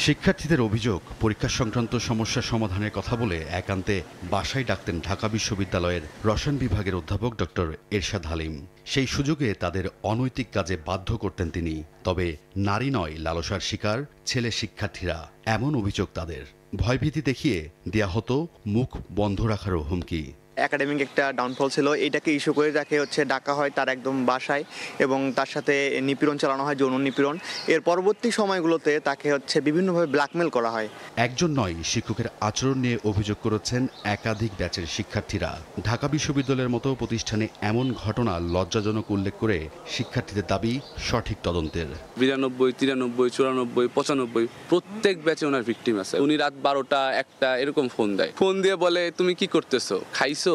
Speaker 26: শিক্ষার্থীদের অভিযোগ, পরীক্ষা সংক্রান্ত সমস্যা সমাধানের কথা বলে একান্তে বাসায় ডাকতেন ঢাকা বিশ্ববিদ্যালয়ের রসায়ন বিভাগের অধ্যাপক ডক্টর এরশাদ হালিম। সেই সুযোগে তাদের অনৈতিক কাজে বাধ্য করতেন তিনি। তবে নারী নয়, লালসার শিকার ছেলে শিক্ষার্থীরা, এমন অভিযোগ তাদের। ভয়ভীতি দেখিয়ে দেয়া হতো মুখ বন্ধ রাখারও হুমকি।
Speaker 27: একাডেমিক একটা ডাউনফল ছিল, এইটাকে ইস্যু করে তাকে ডাকা হয় তার একদম বাসায় এবং তার সাথে নিপীড়ন চালানো হয়, যৌন নিপীড়ন। এর পরবর্তী সময়গুলোতে তাকে বিভিন্নভাবে ব্ল্যাকমেল করা হয়।
Speaker 26: একজন নয়, শিক্ষকের আচরণ নিয়ে অভিযোগ করেছেন একাধিক ব্যাচের শিক্ষার্থীরা। ঢাকা বিশ্ববিদ্যালয়ের মতো প্রতিষ্ঠানে এমন ঘটনা লজ্জাজনক উল্লেখ করে শিক্ষার্থীদের দাবি সঠিক তদন্তের।
Speaker 28: 92, 93, 94, 95 প্রত্যেক ব্যাচে ওনার ভিকটিম আছে। উনি রাত 12টা 1টা এরকম ফোন দিয়ে বলে তুমি কি করতেছো, খাইছো,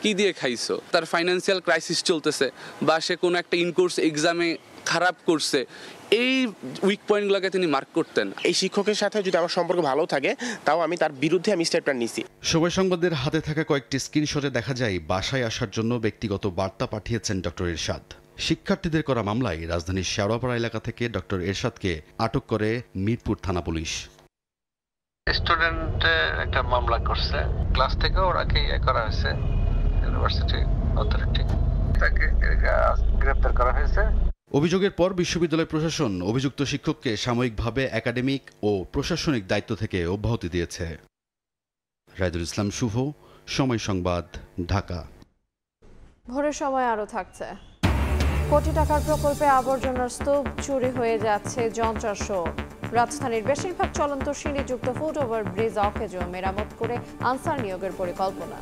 Speaker 28: কি দিয়ে খাইছো। তার ফাইন্যান্সিয়াল ক্রাইসিস চলতেছে বা সে কোনো একটা ইনকোর্স এক্সামে খারাপ করছে, এই উইক পয়েন্টগুলোকে তিনি মার্ক করতেন।
Speaker 3: এই শিক্ষকের সাথে যদি আমার সম্পর্ক ভালো থাকে তাও আমি তার বিরুদ্ধে আমি স্টেটমেন্ট নিছি।
Speaker 26: সময় সংবাদের হাতে থাকা কয়েকটি স্ক্রিনশটে দেখা যায় বাসায় আসার জন্য ব্যক্তিগত বার্তা পাঠিয়েছেন ডক্টর এরশাদ। শিক্ষার্থীদের করা মামলায় রাজধানীর শেওড়াপাড়া এলাকা থেকে ডক্টর এরশাদকে আটক করে মিরপুর থানা পুলিশ।
Speaker 4: স্টুডেন্ট একটা মামলা করছে, ক্লাস থেকে ওরাকে করা হয়েছে, ইউনিভার্সিটি অথরিটি তাকে গ্রেপ্তার করা হয়েছে।
Speaker 26: অভিযোগের পর বিশ্ববিদ্যালয় প্রশাসন অভিযুক্ত শিক্ষককে সাময়িকভাবে একাডেমিক ও প্রশাসনিক দায়িত্ব থেকে অব্যাহতি দিয়েছে। রায়দুল ইসলাম শুভ, সময় সংবাদ, ঢাকা।
Speaker 1: ভোরের সময় আরো থাকছে। কোটি টাকার প্রকল্পে আবর্জনার স্তূপ চুরি হয়ে যাচ্ছে যন্ত্রাংশ। রাজধানীর বেশিরভাগ চলন্ত সিঁড়িযুক্ত ফুটওভার ব্রিজ অকেজো মেরামত করে আনসার নিয়োগের পরিকল্পনা।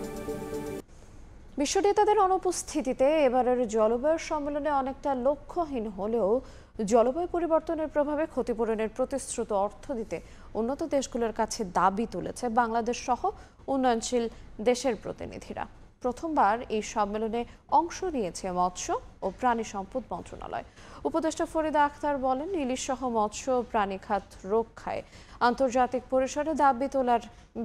Speaker 1: বিশ্ব নেতাদের অনুপস্থিতিতে এবারের জলবায়ু সম্মেলনে অনেকটা লক্ষ্যহীন হলেও জলবায়ু পরিবর্তনের প্রভাবে ক্ষতিপূরণের প্রতিশ্রুত অর্থ দিতে উন্নত দেশগুলোর কাছে দাবি তুলেছে বাংলাদেশ সহ উন্নয়নশীল দেশের প্রতিনিধিরা। প্রথমবার এই সম্মেলনে অংশ নিয়েছে মৎস্য ও প্রাণী সম্পদ মন্ত্রণালয়। উপদেষ্টা ফরিদা আখতার বলেন, ইলিশ সহ মৎস্য ও প্রাণী খাত রক্ষায় আন্তর্জাতিক পরিসরে দাবি তোলার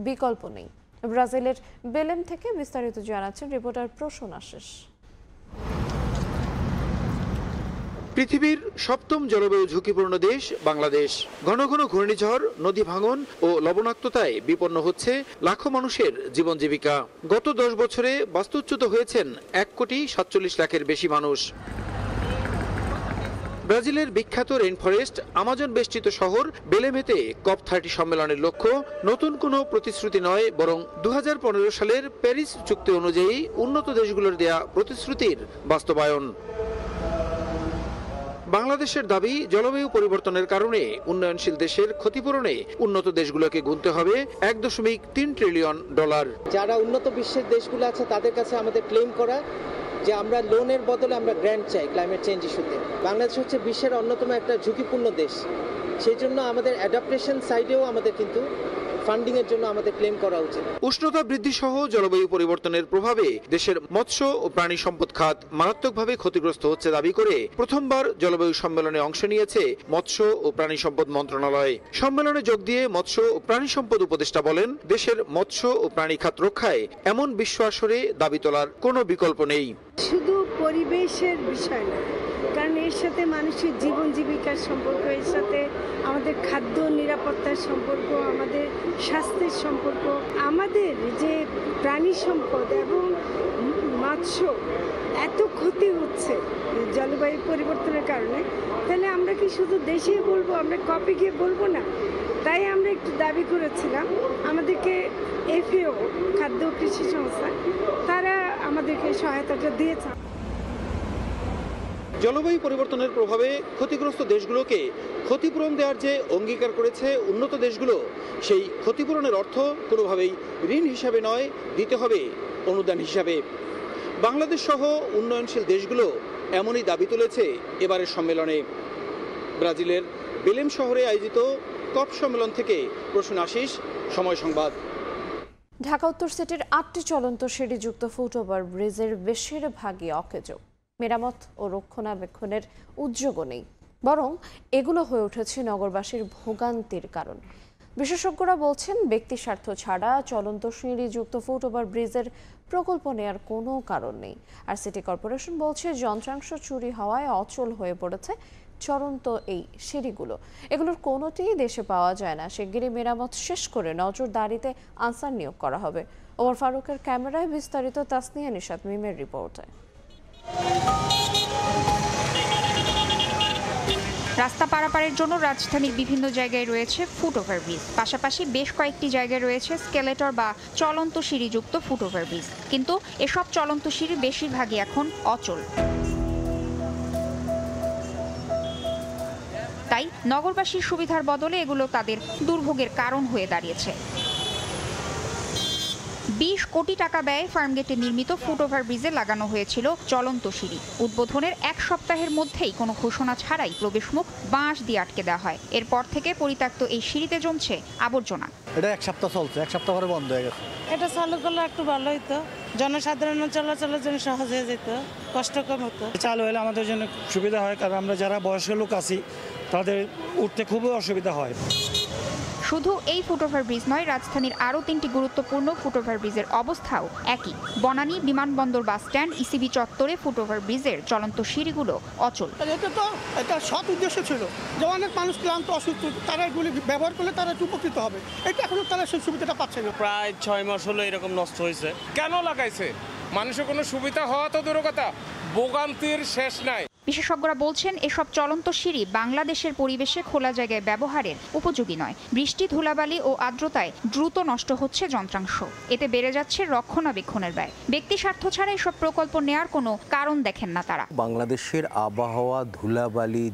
Speaker 1: বিকল্প নেই। ব্রাজিলের বেলেম থেকে বিস্তারিত জানাচ্ছেন রিপোর্টার প্রসূন আশিস।
Speaker 5: পৃথিবীর সপ্তম জলবায়ু ঝুঁকিপূর্ণ দেশ বাংলাদেশ। ঘন ঘন ঘূর্ণিঝড়, নদী ভাঙন ও লবণাক্ততায় বিপন্ন হচ্ছে লাখো মানুষের জীবন জীবিকা। গত 10 বছরে বাস্তুচ্যুত হয়েছেন 1,47,00,000-এর বেশি মানুষ। ব্রাজিলের বিখ্যাত রেইনফরেস্ট আমাজন বেষ্টিত শহর বেলেমেতে COP30 সম্মেলনের লক্ষ্য নতুন কোনো প্রতিশ্রুতি নয়, বরং 2015 সালের প্যারিস চুক্তি অনুযায়ী উন্নত দেশগুলোর দেয়া প্রতিশ্রুতির বাস্তবায়ন। বাংলাদেশের দাবি, জলবায়ু পরিবর্তনের কারণে উন্নয়নশীল দেশের ক্ষতিপূরণে উন্নত দেশগুলোকে গুনতে হবে $1.3 ট্রিলিয়ন।
Speaker 20: যারা উন্নত বিশ্বের দেশগুলো আছে তাদের কাছে আমাদের ক্লেম করা যে আমরা লোনের বদলে আমরা গ্র্যান্ট চাই ক্লাইমেট চেঞ্জ ইস্যুতে। বাংলাদেশ হচ্ছে বিশ্বের অন্যতম একটা ঝুঁকিপূর্ণ দেশ, সেই জন্য আমাদের অ্যাডাপ্টেশন সাইডেও আমাদের কিন্তু ফান্ডিং এর জন্য আমাদের ক্লেম করা উচিত।
Speaker 5: উষ্ণতা বৃদ্ধি সহ জলবায়ু পরিবর্তনের প্রভাবে দেশের মৎস্য ও প্রাণী সম্পদ খাত মারাত্মকভাবে ক্ষতিগ্রস্ত হচ্ছে দাবি করে প্রথমবার জলবায়ু সম্মেলনে অংশ নিয়েছে মৎস্য ও প্রাণী সম্পদ মন্ত্রণালয়। সম্মেলনে যোগ দিয়ে মৎস্য ও প্রাণী সম্পদ উপদেষ্টা বলেন, দেশের মৎস্য ও প্রাণী খাত রক্ষায় এমন বিশ্ব আসরে দাবি তোলার কোনো বিকল্প নেই।
Speaker 7: শুধু পরিবেশের বিষয় না, কারণ এর সাথে মানুষের জীবন জীবিকার সম্পর্ক, এর সাথে আমাদের খাদ্য নিরাপত্তার সম্পর্ক, আমাদের স্বাস্থ্যের সম্পর্ক, আমাদের যে প্রাণী সম্পদ এবং মৎস্য এত ক্ষতি হচ্ছে জলবায়ু পরিবর্তনের কারণে, তাহলে আমরা কি শুধু দেশেই বলবো, আমরা কপি গিয়ে বলবো না? তাই আমরা একটু দাবি করেছিলাম, আমাদেরকে FAO খাদ্য কৃষি সংস্থা তারা আমাদেরকে সহায়তাটা দিয়েছে।
Speaker 5: জলবায়ু পরিবর্তনের প্রভাবে ক্ষতিগ্রস্ত দেশগুলোকে ক্ষতিপূরণ দেওয়ার যে অঙ্গীকার করেছে উন্নত দেশগুলো, সেই ক্ষতিপূরণের অর্থ কোনোভাবেই ঋণ হিসাবে নয়, দিতে হবে অনুদান হিসাবে। বাংলাদেশ সহ উন্নয়নশীল দেশগুলো এমনই দাবি তুলেছে এবারের সম্মেলনে। ব্রাজিলের বেলেম শহরে আয়োজিত COP সম্মেলন থেকে প্রসূন আশিস, সময় সংবাদ।
Speaker 1: ঢাকা উত্তর সিটির 8টি চলন্ত সিঁড়িযুক্ত ফুটওভার ব্রিজের বেশিরভাগই অকেজো। মেরামত ও রক্ষণাবেক্ষণের উদ্যোগও নেই, বরং এগুলো হয়ে উঠেছে নগরবাসীর ভোগান্তির কারণ। বিশেষজ্ঞরা বলছেন, ব্যক্তি স্বার্থ ছাড়া চলন্ত সিঁড়িযুক্ত ফুটওভার ব্রিজের প্রকল্প নেওয়ার কোনো কারণ নেই। আর সিটি কর্পোরেশন বলছে, যন্ত্রাংশ চুরি হওয়ায় অচল হয়ে পড়েছে চলন্ত এই সিঁড়িগুলো। এগুলোর কোনোটিই দেশে পাওয়া যায় না। শিগগিরই মেরামত শেষ করে নজরদারিতে আনসার নিয়োগ করা হবে। ওমর ফারুকের ক্যামেরায় বিস্তারিত, তাসনিয়া নিশাত মিমের রিপোর্টে।
Speaker 8: রাস্তা পারাপারের জন্য রাজধানীর বিভিন্ন জায়গায় রয়েছে ফুটওভার ব্রিজ, পাশাপাশি বেশ কয়েকটি জায়গায় রয়েছে স্কেলেটর বা চলন্ত সিঁড়িযুক্ত ফুটওভার ব্রিজ। কিন্তু এসব চলন্ত সিঁড়ি বেশিরভাগই এখন অচল। তাই নগরবাসীর সুবিধার বদলে এগুলো তাদের দুর্ভোগের কারণ হয়ে দাঁড়িয়েছে। 20 কোটি টাকা ব্যয়ে ফার্মগেটে নির্মিত ফুটওভার ব্রিজে লাগানো হয়েছিল চলন্ত সিঁড়ি। উদ্বোধনের 1 সপ্তাহের মধ্যেই কোনো ঘোষণা ছাড়াই প্রবেশমুখ বাঁশ দিয়ে আটকে দেওয়া হয়। এরপর থেকে পরিত্যক্ত এই সিঁড়িতে জমছে আবর্জনা।
Speaker 9: এটা 1 সপ্তাহ চলছে, 1 সপ্তাহ পরে বন্ধ হয়ে গেছে।
Speaker 7: এটা চালু করলে একটু ভালো হতো।
Speaker 9: জনসাধারণ চলাচলের জন্য সহজ হয়ে যেত, কষ্ট কম হতো।
Speaker 10: চালু হলে আমাদের জন্য সুবিধা হয়, কারণ আমরা যারা বয়স্ক লোক আছি তাদের উঠতে খুবই অসুবিধা হয়।
Speaker 8: শুধু এই ফুটওভার ব্রিজ নয়, রাজধানীর আরও 3টি গুরুত্বপূর্ণ ফুটওভার ব্রিজের অবস্থাও একই। বনানী বিমানবন্দর বাস স্ট্যান্ড, ইসিবি চত্বরে ফুটওভার ব্রিজের চলন্ত সিঁড়িগুলো অচল।
Speaker 11: এটা সৎ উদ্দেশ্য ছিল যে অনেক মানুষ ক্লান্ত অসুস্থ, তারা এগুলি ব্যবহার করলে তারা উপকৃত হবে। এটা এখনো তারা সেই সুবিধাটা পাচ্ছে না।
Speaker 12: প্রায় 6 মাস হলো এরকম নষ্ট হয়েছে। কেন লাগাইছে? মানুষের কোনো সুবিধা হওয়া তো দূর কথা, ভোগান্তির শেষ নাই।
Speaker 8: বিশেষজ্ঞরা বলছেন এসব চলন্ত সিঁড়ি বাংলাদেশের পরিবেশে খোলা জায়গায় ব্যবহারের উপযোগী নয়। বৃষ্টি, ধুলাবালি ও আর্দ্রতায় দ্রুত নষ্ট হচ্ছে যন্ত্রাংশ। এতে বেড়ে যাচ্ছে রক্ষণাবেক্ষণের ব্যয়। ব্যক্তি স্বার্থ ছাড়া এসব প্রকল্প নেয়ার কোনো কারণ দেখেন না তারা।
Speaker 13: বাংলাদেশের আবহাওয়া, ধুলাবালি,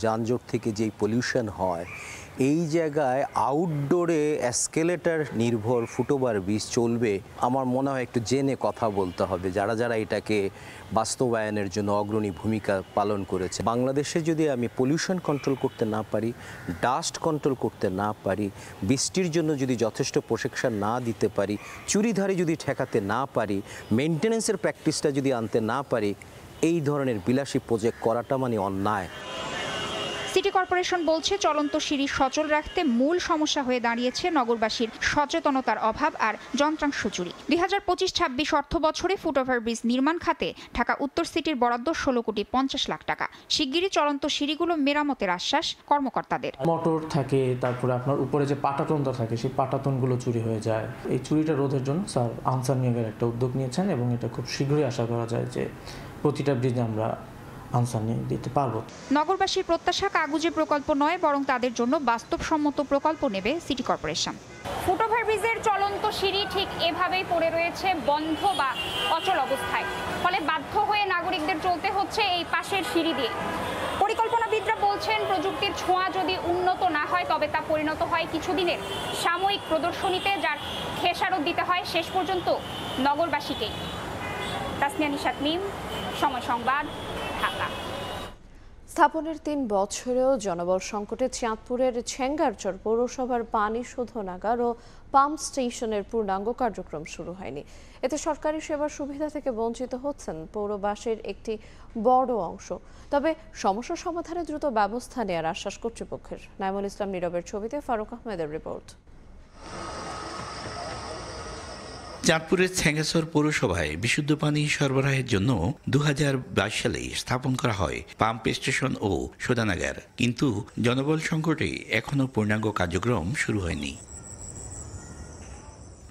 Speaker 13: যানজট থেকে যেই পলিউশন হয়, এই জায়গায় আউটডোরে এসকেলেটর নির্ভর ফুটওভার ব্রিজ চলবে, আমার মনে হয় একটু জেনে কথা বলতে হবে যারা যারা এটাকে বাস্তবায়নের জন্য অগ্রণী ভূমিকা পালন করেছে। বাংলাদেশে যদি আমি পলিউশন কন্ট্রোল করতে না পারি, ডাস্ট কন্ট্রোল করতে না পারি, বৃষ্টির জন্য যদি যথেষ্ট প্রোটেকশন না দিতে পারি, চুরিধারি যদি ঠেকাতে না পারি, মেনটেন্যান্সের প্র্যাকটিসটা যদি আনতে না পারি, এই ধরনের বিলাসী প্রজেক্ট করাটা মানে অন্যায়।
Speaker 8: সিটি কর্পোরেশন বলছে চলন্ত সিঁড়ি সচল রাখতে মূল সমস্যা হয়ে দাঁড়িয়েছে নগরবাসীর সচেতনতার অভাব আর যন্ত্রাংশ চুরি। 2025-26 অর্থ বছরে ফুটওভার ব্রিজ নির্মাণ খাতে ঢাকা উত্তর সিটির বরাদ্দ 16,50,00,000 টাকা। শিগগিরই চলন্ত সিঁড়িগুলো মেরামতের আশ্বাস কর্মকর্তাদের।
Speaker 15: মোটর থাকে, তারপরে আপনার উপরে যে পাটাতনটা থাকে, সেই পাটাতনগুলো চুরি হয়ে যায়। এই চুরিটা রোধের জন্য স্যার আনসার নিয়োগের একটা উদ্যোগ নিয়েছেন এবং এটা খুব শীঘ্রই আশা করা যায় যে প্রতিটা ব্রিজে আমরা আনসার নিয়ে দিতে পারবো।
Speaker 8: নগরবাসীর প্রত্যাশা কাগুজে প্রকল্প নয়, বরং তাদের জন্য বাস্তবসম্মত প্রকল্প নেবে সিটি কর্পোরেশন। ফুটওভার ব্রিজের চলন্ত সিঁড়ি ঠিক এভাবেই পড়ে রয়েছে বন্ধ বা অচল অবস্থায়। ফলে বাধ্য হয়ে নাগরিকদের চলতে হচ্ছে এই পাশের সিঁড়ি দিয়ে। পরিকল্পনাবিদরা বলছেন প্রযুক্তির ছোঁয়া যদি উন্নত না হয় তবে তা পরিণত হয় কিছুদিনের সাময়িক প্রদর্শনীতে, যার খেসারত দিতে হয় শেষ পর্যন্ত নগরবাসীকেই। তাসমিয়া নিশাত মিম, সময় সংবাদ, ঢাকা।
Speaker 1: স্থাপনের 3 বছরেও জনবল সংকটে চাঁদপুরের ছেঙ্গারচর পৌরসভার পানি শোধনাগার ও পাম্প স্টেশনের পূর্ণাঙ্গ কার্যক্রম শুরু হয়নি। এতে সরকারি সেবার সুবিধা থেকে বঞ্চিত হচ্ছেন পৌরবাসীর একটি বড় অংশ। তবে সমস্যা সমাধানে দ্রুত ব্যবস্থা নেওয়ার আশ্বাস কর্তৃপক্ষের। নাইমুল ইসলাম নীরবের ছবিতে ফারুক আহমেদের রিপোর্ট।
Speaker 16: চাঁদপুরের ছেঙ্গাচর পৌরসভায় বিশুদ্ধ পানি সরবরাহের জন্য 2022 সালে স্থাপন করা হয় পাম্প স্টেশন ও শোধনাগার, কিন্তু জনবল সংকটে এখনো পূর্ণাঙ্গ কার্যক্রম শুরু হয়নি।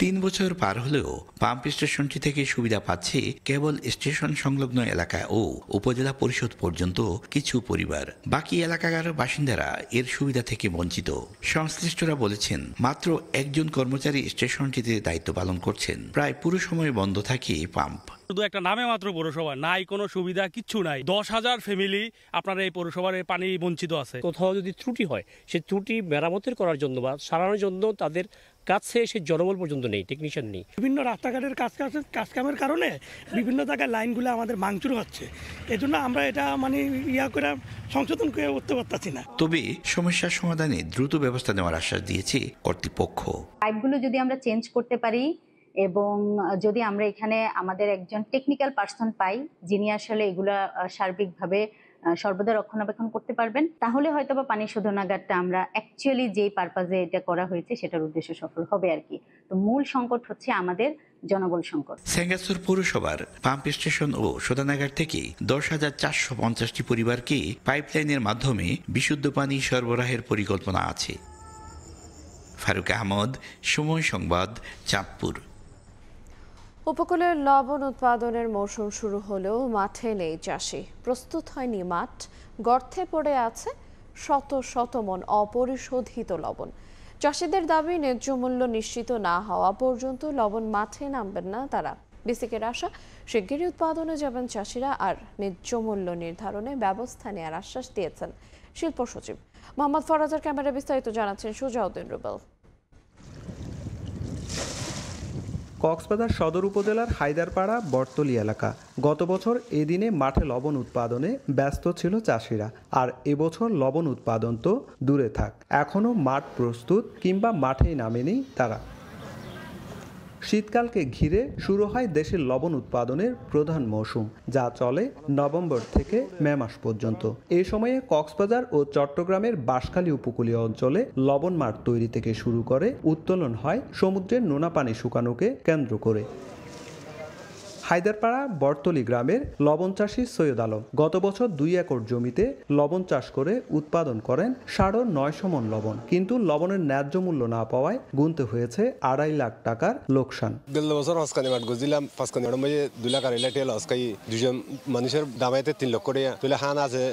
Speaker 16: 3 বছর পার হলেও পাম্প স্টেশনটি থেকে সুবিধা পাচ্ছে কেবল স্টেশন সংলগ্ন এলাকা ও উপজেলা পরিষদ পর্যন্ত কিছু পরিবার। বাকি এলাকার বাসিন্দারা এর সুবিধা থেকে বঞ্চিত। সংশ্লিষ্টরা বলেছেন মাত্র একজন কর্মচারী স্টেশনটিতে দায়িত্ব পালন করছেন। প্রায় পুরো সময় বন্ধ থাকে পাম্প।
Speaker 17: শুধু একটা নামে মাত্র পৌরসভা, নাই কোনো সুবিধা, কিচ্ছু নাই। 10,000 ফ্যামিলি আপনার এই পৌরসভার পানি বঞ্চিত আছে।
Speaker 29: কোথাও যদি ত্রুটি হয়, সেই ত্রুটি মেরামতের করার জন্য বা সারানোর জন্য তাদের কাছে সেই জনবল পর্যন্ত নেই, টেকনিশিয়ান নেই।
Speaker 11: বিভিন্ন রাস্তাঘাটের কাজকামের কারণে বিভিন্ন জায়গায় লাইনগুলো আমাদের ভাঙচুর হচ্ছে। এজন্য আমরা এটা মানে করে সংশোধন করে উঠতে পারতেছি না।
Speaker 16: তবে সমস্যার সমাধানে দ্রুত ব্যবস্থা নেওয়ার আশ্বাস দিয়েছে কর্তৃপক্ষ।
Speaker 30: পাইপগুলো যদি আমরা চেঞ্জ করতে পারি এবং যদি আমরা এখানে আমাদের একজন টেকনিক্যাল পার্সন পাই যিনি আসলে এগুলা সার্বিকভাবে সর্বদা রক্ষণাবেক্ষণ করতে পারবেন, তাহলে হয়তো বা পানি শোধনাগারটা আমরা অ্যাকচুয়ালি যেই পারপাজে এটা করা হয়েছে সেটার উদ্দেশ্য সফল হবে আর কি। তো মূল সংকট হচ্ছে আমাদের জনবল সংকট।
Speaker 16: ছেঙ্গাচর পৌরসভার পাম্প স্টেশন ও শোধনাগার থেকে 10,450টি পরিবারকে পাইপলাইনের মাধ্যমে বিশুদ্ধ পানি সরবরাহের পরিকল্পনা আছে। ফারুক আহমদ, সময় সংবাদ, চাঁদপুর।
Speaker 1: উপকূলের লবণ উৎপাদনের মৌসুম শুরু হলেও মাঠে নেই চাষি। প্রস্তুত হয়নি মাঠ, গর্তে পড়ে আছে শত শত মন অপরিশোধিত লবণ। চাষিদের দাবি ন্যায্য মূল্য নিশ্চিত না হওয়া পর্যন্ত লবণ মাঠে নামবেন না তারা। বিসিকের আশা শিগগিরই উৎপাদনে যাবেন চাষিরা, আর ন্যায্য মূল্য নির্ধারণে ব্যবস্থা নেওয়ার আশ্বাস দিয়েছেন শিল্প সচিব। মোহাম্মদ ফরাজের ক্যামেরা বিস্তারিত জানাচ্ছেন সুজাউদ্দিন রুবেল।
Speaker 31: কক্সবাজার সদর উপজেলার হায়দারপাড়া বটতলী এলাকা। গত বছর এ দিনে মাঠে লবণ উৎপাদনে ব্যস্ত ছিল চাষিরা, আর এবছর লবণ উৎপাদন তো দূরে থাক, এখনও মাঠ প্রস্তুত কিংবা মাঠেই নামেনি তারা। শীতকালকে ঘিরে শুরু হয় দেশের লবণ উৎপাদনের প্রধান মৌসুম, যা চলে নভেম্বর থেকে মে মাস পর্যন্ত। এই সময়ে কক্সবাজার ও চট্টগ্রামের বাঁশখালী উপকূলীয় অঞ্চলে লবণ মাঠ তৈরি থেকে শুরু করে উত্তোলন হয় সমুদ্রের নোনা পানি শুকানোকে কেন্দ্র করে। হায়দারপাড়া বর্তলি গ্রামের লবণ চাষী সৈয়দ আলম গত বছর 2 একর জমিতে লবণ চাষ করে উৎপাদন করেন 950 মণ লবণ, কিন্তু লবণের ন্যায্য মূল্য না পাওয়ায় গুনতে হয়েছে 2.5 লাখ টাকার লোকসান।
Speaker 2: গেল বছর হসকানি মাঠ গজিলাম 2 লাখ 2.5 লাখ টাকা লস খাই, দুজন মানুষের দামাইতে 3 লক্ষ টাকা, তুলে হান আছে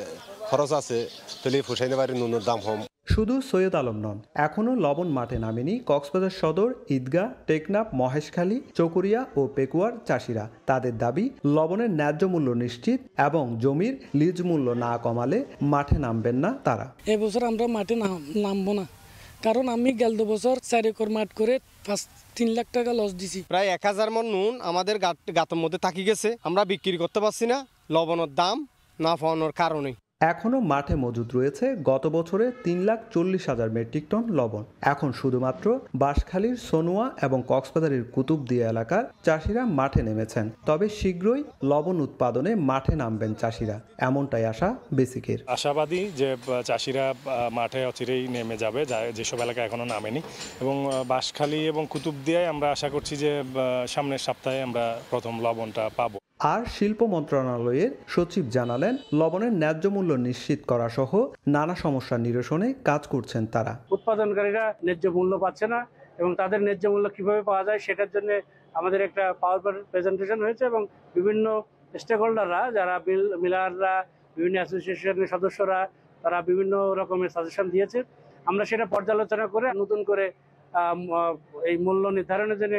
Speaker 2: খরচ আছে, তুলে ফুসাইতে পারি নুনের দাম কম।
Speaker 31: শুধু সৈয়দ আলম নন, এখনও লবণ মাঠে নামেনি কক্সবাজার সদর, ঈদগাঁ, টেকনাফ, মহেশখালী, চকরিয়া ও পেকুয়ার চাষিরা। তাদের দাবি লবণের ন্যায্য মূল্য নিশ্চিত এবং জমির লিজ মূল্য না কমালে মাঠে নামবেন না তারা।
Speaker 6: এবছর আমরা মাঠে নামবো না, কারণ আমি গেল বছর 4 একর মাঠ করে 3 লাখ টাকা লস দিছি।
Speaker 2: প্রায় 1000 মণ নুন আমাদের গাতের মধ্যে থাকি গেছে, আমরা বিক্রি করতে পারছি না লবণের দাম না পাওয়ানোর কারণে।
Speaker 31: এখনও মাঠে মজুদ রয়েছে গত বছরে 3,40,000 মেট্রিক টন লবণ। এখন শুধুমাত্র বাঁশখালীর সোনুয়া এবং কক্সবাজারের কুতুবদিয়া এলাকার চাষিরা মাঠে নেমেছেন। তবে শীঘ্রই লবণ উৎপাদনে মাঠে নামবেন চাষিরা, এমনটাই আশা বেসিকের।
Speaker 14: আশাবাদী যে চাষিরা মাঠে অচিরেই নেমে যাবে, যেসব এলাকা এখনো নামেনি, এবং বাঁশখালী এবং কুতুবদিয়ায় আমরা আশা করছি যে সামনের সপ্তাহে আমরা প্রথম লবণটা পাবো।
Speaker 31: আর শিল্প মন্ত্রণালয়ের সচিব জানালেন, লবণের ন্যায্য মূল্য নিশ্চিত করা সহ নানা সমস্যা নিরসনে কাজ করছেন তারা।
Speaker 6: উৎপাদনকারীরা ন্যায্য মূল্য পাচ্ছে না এবং তাদের ন্যায্য মূল্য কিভাবে পাওয়া যায় সেটার জন্য আমাদের একটা পাওয়ার পয়েন্ট প্রেজেন্টেশন হয়েছে এবং বিভিন্ন স্টেক হোল্ডাররা, যারা মিলাররা, বিভিন্ন অ্যাসোসিয়েশনের সদস্যরা, তারা বিভিন্ন রকমের সাজেশন দিয়েছে। আমরা সেটা পর্যালোচনা করে নতুন করে এই মূল্য নির্ধারণের জন্য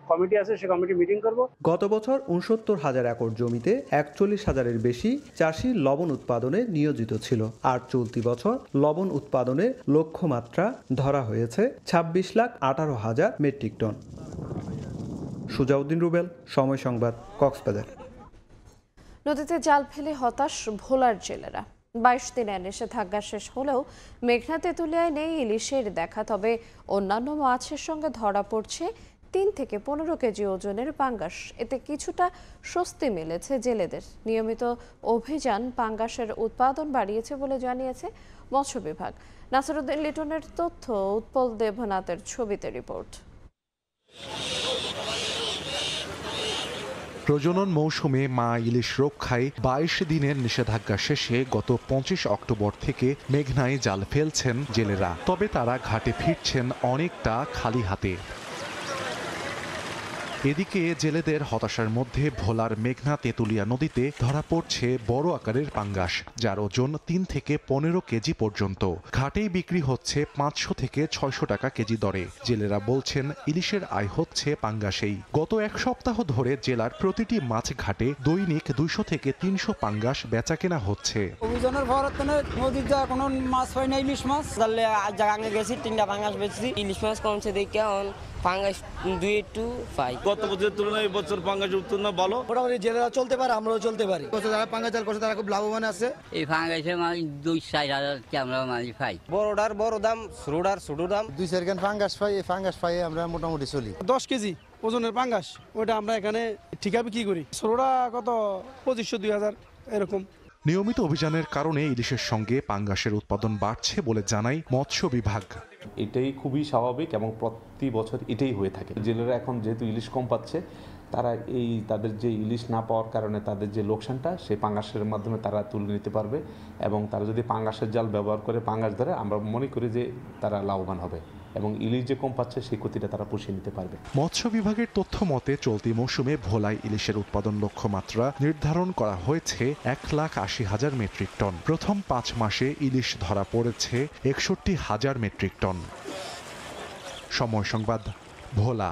Speaker 6: কমিটি আছে, সেই কমিটি মিটিং করব।
Speaker 31: গত বছর 69,000 একর জমিতে 41,000-এর বেশি চাষি লবণ উৎপাদনে নিয়োজিত ছিল, আর চলতি বছর লবণ উৎপাদনের লক্ষ্যমাত্রা ধরা হয়েছে 26,18,000 মেট্রিক টন। সুজাউদ্দিন রুবেল, সময় সংবাদ, কক্সবাজার।
Speaker 1: নদীতে জাল ফেলে হতাশ ভোলার জেলেরা। 22 দিনের নিষেধাজ্ঞা শেষ হলেও মেঘনা তেঁতুলিয়ায় নেই ইলিশের দেখা, তবে অন্যান্য মাছের সঙ্গে ধরা পড়ছে 3 থেকে 15 কেজি ওজনের পাঙ্গাস। এতে কিছুটা স্বস্তি মিলেছে জেলেদের। নিয়মিত অভিযান পাঙ্গাসের উৎপাদন বাড়িয়েছে বলে জানিয়েছে মৎস্য বিভাগ। নাসিরউদ্দিন লিটনের তথ্য, উৎপল দেবনাথের ছবিতে রিপোর্ট।
Speaker 18: প্রজনন মৌসুমে মা ইলিশ রক্ষায় 22 দিনের নিষেধাজ্ঞা শেষে গত 25 অক্টোবর থেকে মেঘনায় জাল ফেলছেন জেলেরা। তবে তারা ঘাটে ফিরছেন অনেকটা খালি হাতে। এদিকে জেলেদের হতাশার মধ্যে ভোলার মেঘনা তেঁতুলিয়া নদীতে ধরা পড়ছে বড় আকারের পাঙ্গাস, যার ওজন 3 থেকে 15 কেজি পর্যন্ত। ঘাটেই বিক্রি হচ্ছে 500 থেকে 600 টাকা কেজি দরে। জেলেরা বলছেন ইলিশের আয় হচ্ছে পাঙ্গাসেই। গত 1 সপ্তাহ ধরে জেলার প্রতিটি মাছ ঘাটে দৈনিক 200 থেকে 300 পাঙ্গাস বেচা কেনা হচ্ছে।
Speaker 19: অভিযানের পরতনে নদীতে কোনো মাছ হয় না, ইলিশ মাছ তাহলে জায়গা গেছি 3টা পাঙ্গাস বেচছি। ইলিশ মাছ কমছে দেখে পাঙ্গাস 2 একটু পাই।
Speaker 21: গত বছরের তুলনায় এই বছর পাঙ্গাস উত্তোলন ভালো,
Speaker 19: মোটামুটি জেলেরা চলতে পারে, আমরাও চলতে পারি।
Speaker 21: যারা পাঙ্গাস চাল করছে তারা খুব লাভবান আছে।
Speaker 19: এই পাঙ্গাসের মাল 2-4 হাজার আমরা মাল পাই। বড়টার বড় দাম, ছোটটার ছোট দাম।
Speaker 21: 2-4 কেন পাঙ্গাস পাই, এই পাঙ্গাস পাই আমরা মোটামুটি চলি।
Speaker 19: 10 কেজি ওজনের পাঙ্গাস ওটা আমরা এখানে ঠিকা বিক্রি করি। ছোটটা কত 2500-2000 এরকম।
Speaker 18: নিয়মিত অভিযানের কারণে ইলিশের সঙ্গে পাঙ্গাসের উৎপাদন বাড়ছে বলে জানায় মৎস্য বিভাগ।
Speaker 22: এটাই খুবই স্বাভাবিক এবং প্রতি বছর এটাই হয়ে থাকে। জেলেরা এখন যেহেতু ইলিশ কম পাচ্ছে, তারা তাদের যে ইলিশ না পাওয়ার কারণে তাদের যে লোকসানটা, সেই পাঙ্গাসের মাধ্যমে তারা তুলে নিতে পারবে এবং তারা যদি পাঙ্গাসের জাল ব্যবহার করে পাঙ্গাস ধরে, আমরা মনে করি যে তারা লাভবান হবে এবং ইলিশ যে কম পাচ্ছে সেই ক্ষতিটা তারা পুষিয়ে নিতে পারবে।
Speaker 18: মৎস্য বিভাগের তথ্য মতে চলতি মৌসুমে ভোলায় ইলিশের উৎপাদন লক্ষ্যমাত্রা নির্ধারণ করা হয়েছে 1,80,000 মেট্রিক টন। প্রথম 5 মাসে ইলিশ ধরা পড়েছে 61,000 মেট্রিক টন। সময় সংবাদ, ভোলা।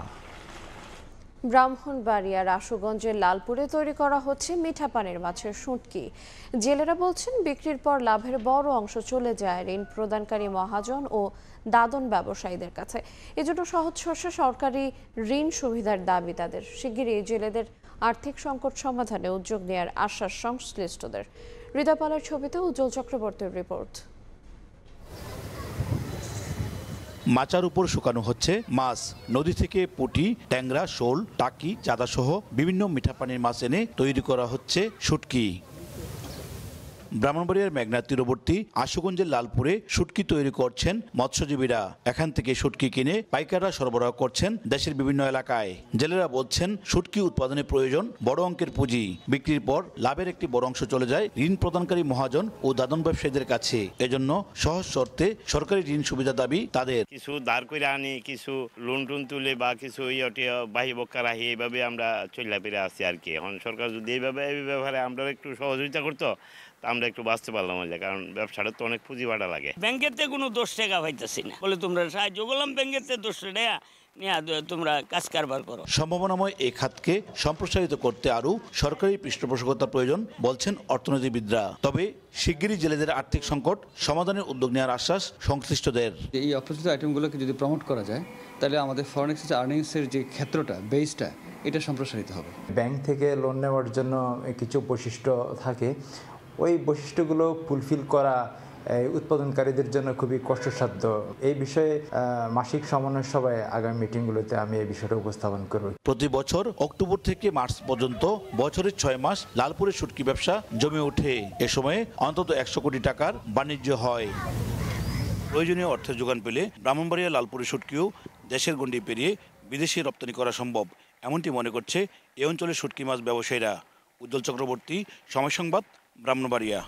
Speaker 1: ব্রাহ্মণবাড়িয়ার আশুগঞ্জের লালপুরে তৈরি করা হচ্ছে মিঠা পানির মাছের শুঁটকি। জেলেরা বলছেন বিক্রির পর লাভের বড় অংশ চলে যায় ঋণ প্রদানকারী মহাজন ও দাদন ব্যবসায়ীদের কাছে। এজন্য সহজ শর্তে সরকারি ঋণ সুবিধার দাবি তাদের। শিগগিরই জেলেদের আর্থিক সংকট সমাধানে উদ্যোগ নেওয়ার আশ্বাস সংশ্লিষ্টদের। হৃদয়পালের ছবিতে উজ্জ্বল চক্রবর্তীর রিপোর্ট।
Speaker 3: মাচার উপর শুকানো হচ্ছে মাছ। নদী থেকে পুঁটি, ট্যাংরা, শোল, টাকি, চাঁদা সহ বিভিন্ন মিঠা পানির মাছ এনে তৈরি করা হচ্ছে শুটকি। ব্রাহ্মণবাড়িয়ার মেঘনা তীরবর্তী আশুগঞ্জের লালপুরে শুটকি তৈরি করছেন মৎস্যজীবীরা। এখান থেকে শুটকি কিনে পাইকাররা সরবরাহ করছেন দেশের বিভিন্ন এলাকায়। জেলেরা বলছেন শুটকি উৎপাদনে প্রয়োজন বড় অঙ্কের পুঁজি। বিক্রির পর লাভের একটি বড় অংশ চলে যায় ঋণ প্রদানকারী মহাজন ও দাদন ব্যবসায়ীদের কাছে। এজন্য সহজ শর্তে সরকারি ঋণ সুবিধা দাবি তাদের।
Speaker 4: কিছু দাঁড় করে আনি, কিছু লোন টোন তুলে বা কিছু বাহি বক্কা রাহি, এইভাবে আমরা চল্লা পেরে আসছি আর কি। এখন সরকার যদি এই ব্যাপারে আমরা একটু সহযোগিতা করতো, আমরা একটু বাঁচতে পারলাম, কারণ ব্যবসাটা তো অনেক পুঁজি বাড়া লাগে।
Speaker 5: ব্যাংকেতে কোনো 10 টাকা পাইতেছি না বলে তোমরা সাহায্য করলাম, ব্যাংকেতে 10 টাকা নিয়ে তোমরা কাজ কারবার করো।
Speaker 3: সম্ভাবনাময় এই খাতকে সম্প্রসারিত করতে আরও সরকারি পৃষ্ঠপোষকতার প্রয়োজন বলছেন অর্থনীতিবিদরা। তবে শিগগিরই জেলেদের আর্থিক সংকট সমাধানের উদ্যোগ নেওয়ার আশ্বাস সংশ্লিষ্টদের।
Speaker 7: এই অপরিচিত আইটেমগুলোকে যদি প্রমোট করা যায়, তাহলে আমাদের ফরেন এক্সচেঞ্জ আর্নিংসের যে ক্ষেত্রটা, বেসটা, এটা সম্প্রসারিত হবে।
Speaker 20: ব্যাংক থেকে লোন নেওয়ার জন্য কিছু বৈশিষ্ট্য থাকে, ওই বৈশিষ্ট্যগুলো ফুলফিল করা উৎপাদনকারীদের জন্য খুবই কষ্টসাধ্য। এই বিষয়ে মাসিক সমন্বয় সভায় আগামী মিটিংগুলোতে আমি এই বিষয়টা উপস্থাপন করব।
Speaker 3: প্রতি বছর অক্টোবর থেকে মার্চ পর্যন্ত বছরের 6 মাস লালপুরের শুটকি ব্যবসা জমে ওঠে। এ সময়ে অন্তত 100 কোটি টাকার বাণিজ্য হয়। প্রয়োজনীয় অর্থের যোগান পেলে ব্রাহ্মণবাড়িয়া লালপুরের শুটকিও দেশের গণ্ডি পেরিয়ে বিদেশে রপ্তানি করা সম্ভব, এমনটি মনে করছে এই অঞ্চলের শুটকি মাছ ব্যবসায়ীরা। উজ্জ্বল চক্রবর্তী, সময় সংবাদ, ব্রাহ্মণবাড়িয়া।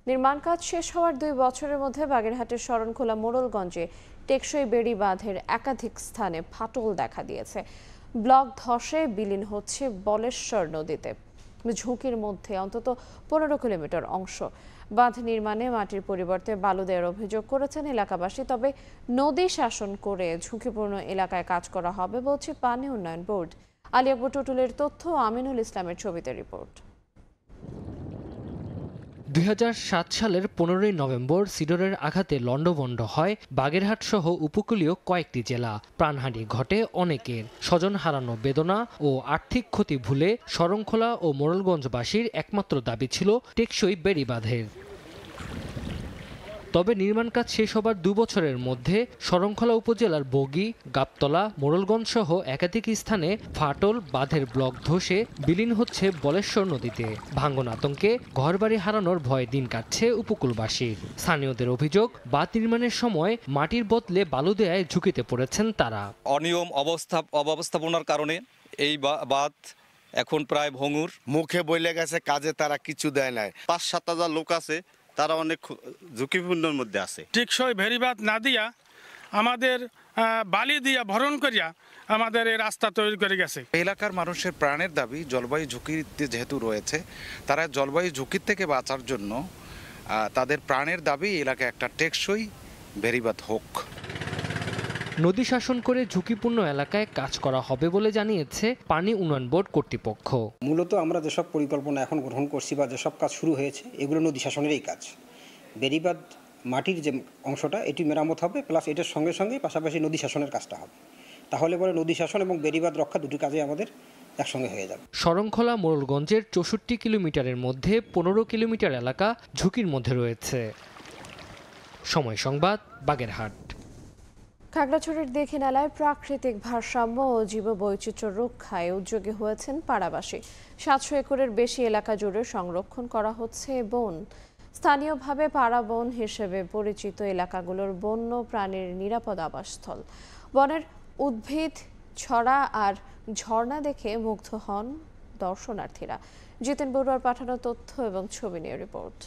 Speaker 1: নির্মাণ কাজ শেষ হওয়ার 2 বছরের মধ্যে বাগেরহাটের শরণখোলা মোড়লগঞ্জে টেকসই বেড়ি বাঁধের একাধিক স্থানে ফাটল দেখা দিয়েছে। ব্লক ধসে বিলীন হচ্ছে বলেশ্বর নদীতে। ঝুঁকির মধ্যে অন্তত 15 কিলোমিটার অংশ। বাঁধ নির্মাণে মাটির পরিবর্তে বালু দেওয়ার অভিযোগ করেছেন এলাকাবাসী। তবে নদী শাসন করে ঝুঁকিপূর্ণ এলাকায় কাজ করা হবে বলছে পানি উন্নয়ন বোর্ড। আলী আকবর টুটুলের তথ্য, আমিনুল ইসলামের ছবিতে রিপোর্ট।
Speaker 23: 2007 সালের 15 নভেম্বর সিডরের আঘাতে লণ্ডভণ্ড হয় বাগেরহাট সহ উপকূলীয় কয়েকটি জেলা। প্রাণহানি ঘটে অনেকের। স্বজন হারানো বেদনা ও আর্থিক ক্ষতি ভুলে শরণখোলা ও মোড়লগঞ্জবাসীর একমাত্র দাবি ছিল টেকসই বেড়ি বাঁধের। তবে নির্মাণ কাজ শেষ হবার 2 বছরের মধ্যে শরণখোলা উপজেলার বগি, গাবতলা, মোড়লগঞ্জ সহ একাধিক স্থানে ফাটল, বাঁধের ব্লক ধসে বিলীন হচ্ছে বলেশ্বর নদীতে। ভাঙন আতঙ্কে ঘরবাড়ি হারানোর ভয়ে দিন কাটছে উপকূলবাসীর। স্থানীয়দের অভিযোগ, বাঁধ নির্মাণের সময় মাটির বদলে বালু দেয়ায় ঝুঁকিতে পড়েছেন তারা।
Speaker 24: অনিয়ম অব্যবস্থাপনার কারণে এই বাঁধ এখন প্রায় ভঙ্গুর।
Speaker 21: মুখে বলে গেছে, কাজে তারা কিছু দেয় নাই।
Speaker 24: 5-7 হাজার লোক আছে, তারা অনেক ঝুঁকিপূর্ণের মধ্যে আছে।
Speaker 25: টেকসই ভেরিবাঁধ না দিয়া আমাদের বালি দিয়া ভরণ করিয়া আমাদের এই রাস্তা তৈরি করে গেছে।
Speaker 26: এলাকার মানুষের প্রাণের দাবি, জলবায়ু ঝুঁকিতে যেহেতু রয়েছে, তারা জলবায়ু ঝুঁকির থেকে বাঁচার জন্য তাদের প্রাণের দাবি এলাকায় একটা টেকসই ভেরিবাঁধ হোক।
Speaker 23: নদী শাসন করে ঝুঁকিপূর্ণ এলাকায় কাজ করা হবে বলে জানিয়েছে পানি উন্নয়ন বোর্ড কর্তৃপক্ষ।
Speaker 27: মূলত আমরা যেসব পরিকল্পনা এখন গ্রহণ করছি বা যেসব কাজ শুরু হয়েছে, এগুলো নদী শাসনেরই কাজ। বেড়িবাঁধ মাটির যে অংশটা, এটি মেরামত হবে, প্লাস এটার সঙ্গে সঙ্গে পাশাপাশি নদী শাসনের কাজটা হবে। তাহলে পরে নদী শাসন এবং বেড়িবাঁধ রক্ষা দুটি কাজে আমাদের একসঙ্গে হয়ে যাবে।
Speaker 23: শরণখোলা মোড়লগঞ্জের 64 কিলোমিটারের মধ্যে 15 কিলোমিটার এলাকা ঝুঁকির মধ্যে রয়েছে। সময় সংবাদ, বাগেরহাট।
Speaker 1: খাগড়াছড়ির দীঘিনালায় প্রাকৃতিক ভারসাম্য ও জীববৈচিত্র্য রক্ষায় উদ্যোগী হয়েছেন পাড়াবাসী। 700 একরের বেশি এলাকা জুড়ে সংরক্ষণ করা হচ্ছে বন। স্থানীয়ভাবে পাড়া বন হিসেবে পরিচিত এলাকাগুলোর বন্য প্রাণীর নিরাপদ আবাসস্থল। বনের উদ্ভিদ, ছড়া আর ঝর্ণা দেখে মুগ্ধ হন দর্শনার্থীরা। জিতেন বড়ুয়ার পাঠানো তথ্য এবং ছবি নিয়ে রিপোর্ট।